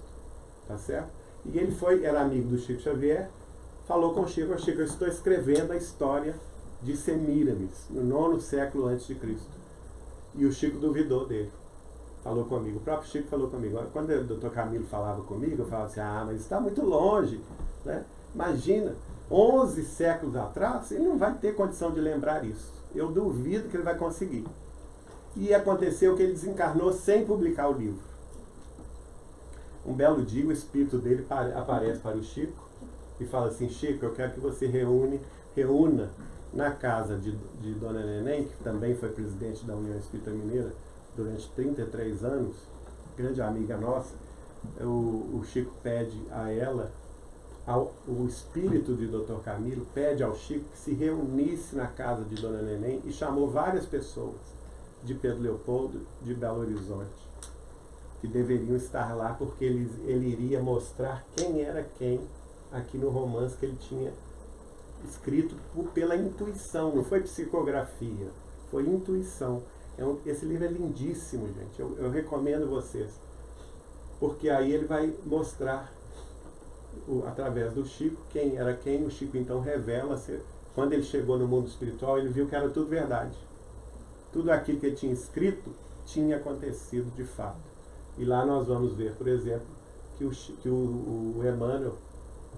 Tá certo? E ele era amigo do Chico Xavier, falou com o Chico: Chico, eu estou escrevendo a história de Semíramis, no 9º século antes de Cristo. E o Chico duvidou dele. Falou comigo, o próprio Chico falou comigo. Quando o Dr. Camilo falava comigo, eu falava assim: mas está muito longe, né? Imagina, 11 séculos atrás, ele não vai ter condição de lembrar isso. Eu duvido que ele vai conseguir. E aconteceu que ele desencarnou sem publicar o livro. Um belo dia, o espírito dele aparece para o Chico e fala assim: Chico, eu quero que você reúna na casa de Dona Neném, que também foi presidente da União Espírita Mineira durante 33 anos, grande amiga nossa. O Chico pede a ela, o espírito de Dr. Camilo pede ao Chico que se reunisse na casa de Dona Neném e chamou várias pessoas de Pedro Leopoldo, de Belo Horizonte, que deveriam estar lá porque ele iria mostrar quem era quem aqui no romance que ele tinha escrito pela intuição, não foi psicografia, foi intuição. Esse livro é lindíssimo, gente, eu recomendo vocês, porque aí ele vai mostrar, através do Chico, quem era quem. O Chico então revela, quando ele chegou no mundo espiritual, ele viu que era tudo verdade. Tudo aquilo que ele tinha escrito tinha acontecido de fato. E lá nós vamos ver, por exemplo, que o Emmanuel,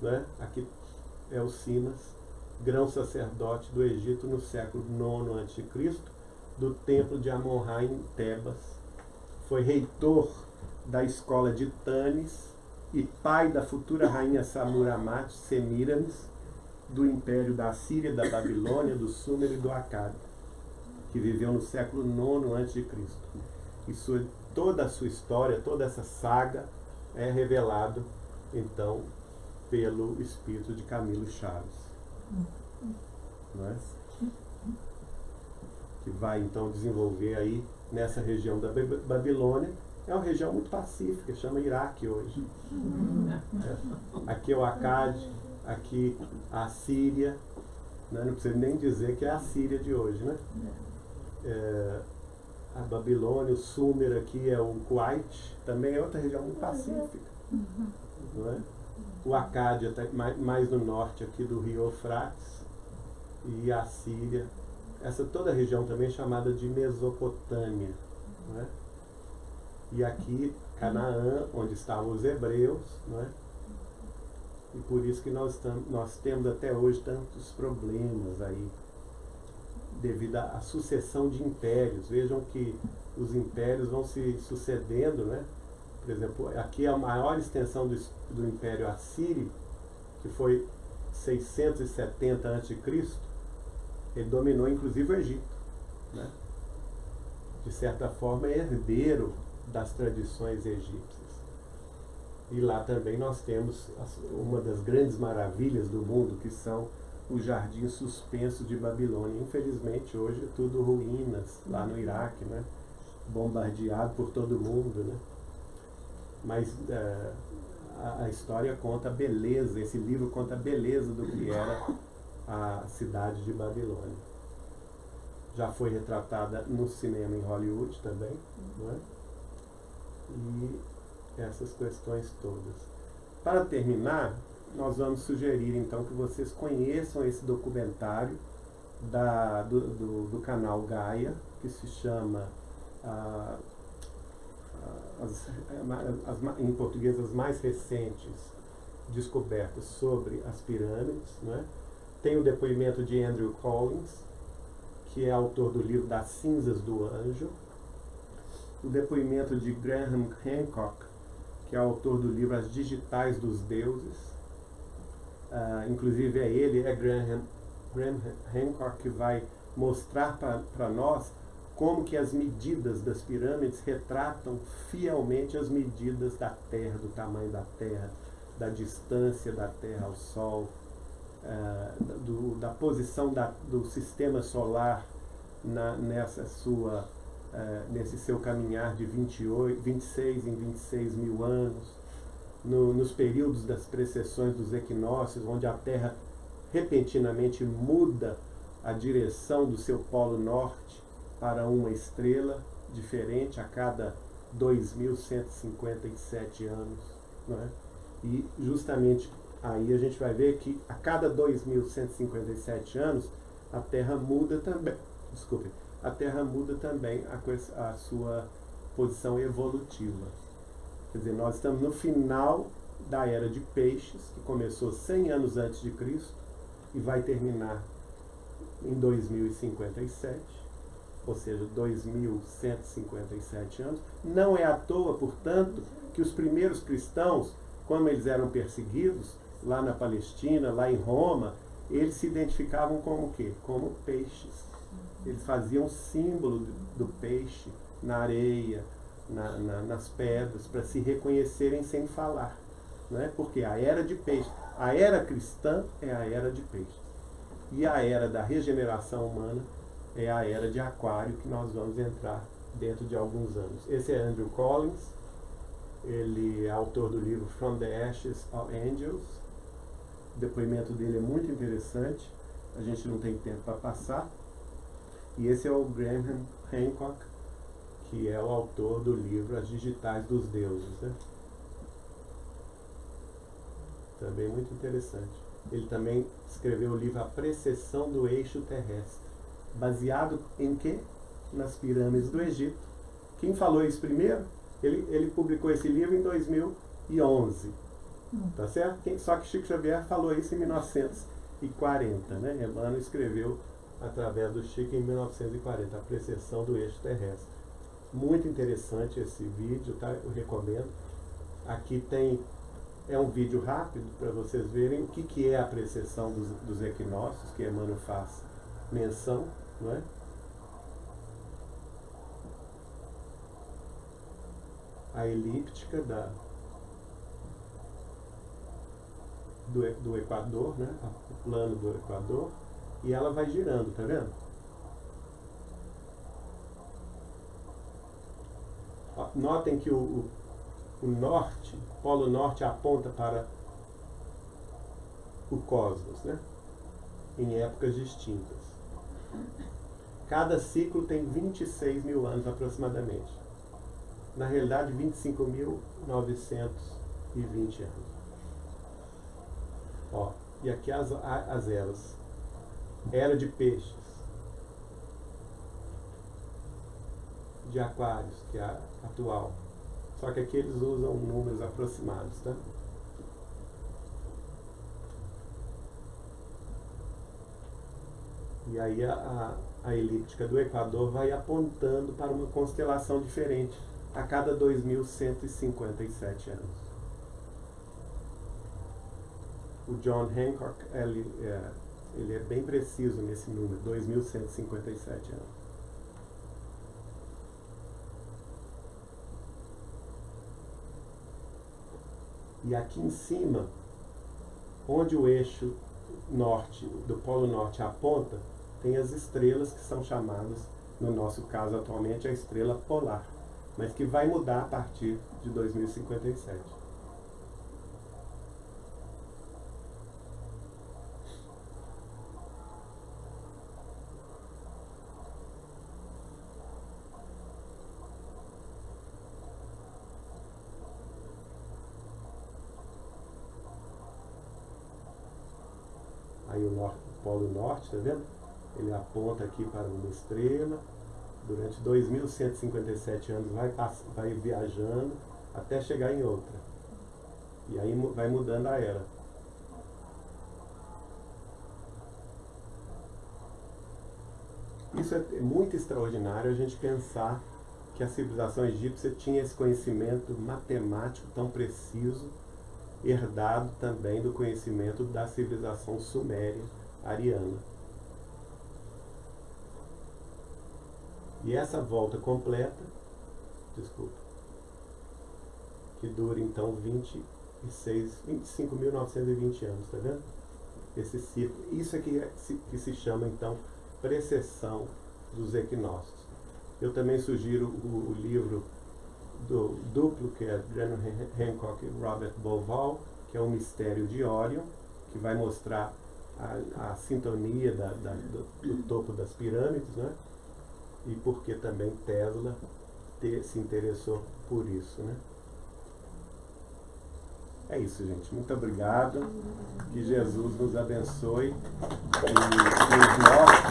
né, aqui é o Simas, grão sacerdote do Egito no século IX a.C., do templo de Amon-Ra em Tebas. Foi reitor da escola de Tanis e pai da futura rainha Samuramate, Semíramis, do império da Síria, da Babilônia, do Súmer e do Acádio, que viveu no século IX a.C. E toda a sua história, toda essa saga é revelado, então, pelo espírito de Camilo Chaves. Não é? Que vai, então, desenvolver aí, nessa região da Babilônia. É uma região muito pacífica, chama Iraque hoje. Aqui é o Acádio, aqui a Síria, né? Não precisa nem dizer que é a Síria de hoje, né? A Babilônia, o Súmer aqui é o Kuwait, também é outra região muito pacífica. Não é? O Acádia está mais no norte aqui do rio Eufrates, e a Síria, toda a região também é chamada de Mesopotâmia. Não é? E aqui Canaã, onde estavam os hebreus, não é? E por isso que nós temos até hoje tantos problemas aí, devido à sucessão de impérios. Vejam que os impérios vão se sucedendo, né? Por exemplo, aqui a maior extensão do Império Assírio, que foi 670 a.C., ele dominou inclusive o Egito, né? De certa forma é herdeiro das tradições egípcias. E lá também nós temos uma das grandes maravilhas do mundo, que são os jardins suspensos de Babilônia. Infelizmente hoje é tudo ruínas lá no Iraque, né? Bombardeado por todo mundo, né? Mas a história conta a beleza, esse livro conta a beleza do que era a cidade de Babilônia. Já foi retratada no cinema em Hollywood também, não é? E essas questões todas. Para terminar, nós vamos sugerir então que vocês conheçam esse documentário do canal Gaia, que se chama em português, as mais recentes descobertas sobre as pirâmides, né? Tem o depoimento de Andrew Collins, que é autor do livro Das Cinzas do Anjo, o depoimento de Graham Hancock, que é autor do livro As Digitais dos Deuses. Inclusive Graham Hancock que vai mostrar para nós como que as medidas das pirâmides retratam fielmente as medidas da Terra, do tamanho da Terra, da distância da Terra ao Sol, da posição do sistema solar nesse seu caminhar de 26 em 26 mil anos, nos períodos das precessões dos equinócios, onde a Terra repentinamente muda a direção do seu polo norte para uma estrela diferente a cada 2.157 anos, não é? E justamente aí a gente vai ver que a cada 2.157 anos a Terra muda também, a Terra muda também a sua posição evolutiva. Quer dizer, nós estamos no final da Era de Peixes, que começou 100 anos antes de Cristo e vai terminar em 2057, ou seja, 2.157 anos. Não é à toa, portanto, que os primeiros cristãos, quando eles eram perseguidos, lá na Palestina, lá em Roma, eles se identificavam como o quê? Como peixes. Eles faziam símbolo do peixe na areia, nas pedras, para se reconhecerem sem falar. Não é? Porque a era de peixe, a era cristã é a era de peixe. E a era da regeneração humana é a era de Aquário, que nós vamos entrar dentro de alguns anos. Esse é Andrew Collins, ele é autor do livro From the Ashes of Angels. O depoimento dele é muito interessante, a gente não tem tempo para passar. E esse é o Graham Hancock, que é o autor do livro As Digitais dos Deuses, né? Também muito interessante. Ele também escreveu o livro A Precessão do Eixo Terrestre, baseado em quê? Nas pirâmides do Egito. Quem falou isso primeiro? Ele publicou esse livro em 2011, tá certo? Só que Chico Xavier falou isso em 1940, né? Emmanuel escreveu através do Chico em 1940, A Precessão do Eixo Terrestre. Muito interessante esse vídeo, tá? Eu recomendo. Aqui é um vídeo rápido para vocês verem o que é a precessão dos equinócios, que Emmanuel faz menção, não é? A elíptica do Equador, né? O plano do Equador, e ela vai girando, tá vendo? Notem que o norte, o polo norte aponta para o cosmos, né? Em épocas distintas. Cada ciclo tem 26 mil anos aproximadamente. Na realidade, 25.920 anos. Ó, e aqui as eras. Era de peixes. De aquários, que é a atual. Só que aqui eles usam números aproximados, tá? E aí a elíptica do Equador vai apontando para uma constelação diferente a cada 2.157 anos. O John Hancock, ele é bem preciso nesse número, 2.157 anos. E aqui em cima, onde o eixo norte, do polo norte aponta, tem as estrelas que são chamadas, no nosso caso atualmente, a estrela polar, mas que vai mudar a partir de 2057. Aí o polo norte, tá vendo? Ele aponta aqui para uma estrela, durante 2.157 anos vai viajando até chegar em outra. E aí vai mudando a era. Isso é muito extraordinário, a gente pensar que a civilização egípcia tinha esse conhecimento matemático tão preciso, herdado também do conhecimento da civilização suméria ariana. E essa volta completa, que dura então 25.920 anos, tá vendo? Esse ciclo, isso é que se chama então precessão dos equinócios. Eu também sugiro o livro do duplo, que é Graham Hancock e Robert Bauval, que é o mistério de Órion, que vai mostrar a sintonia do topo das pirâmides, né? E porque também Tesla se interessou por isso, né? É isso, gente. Muito obrigado. Que Jesus nos abençoe e nos mostre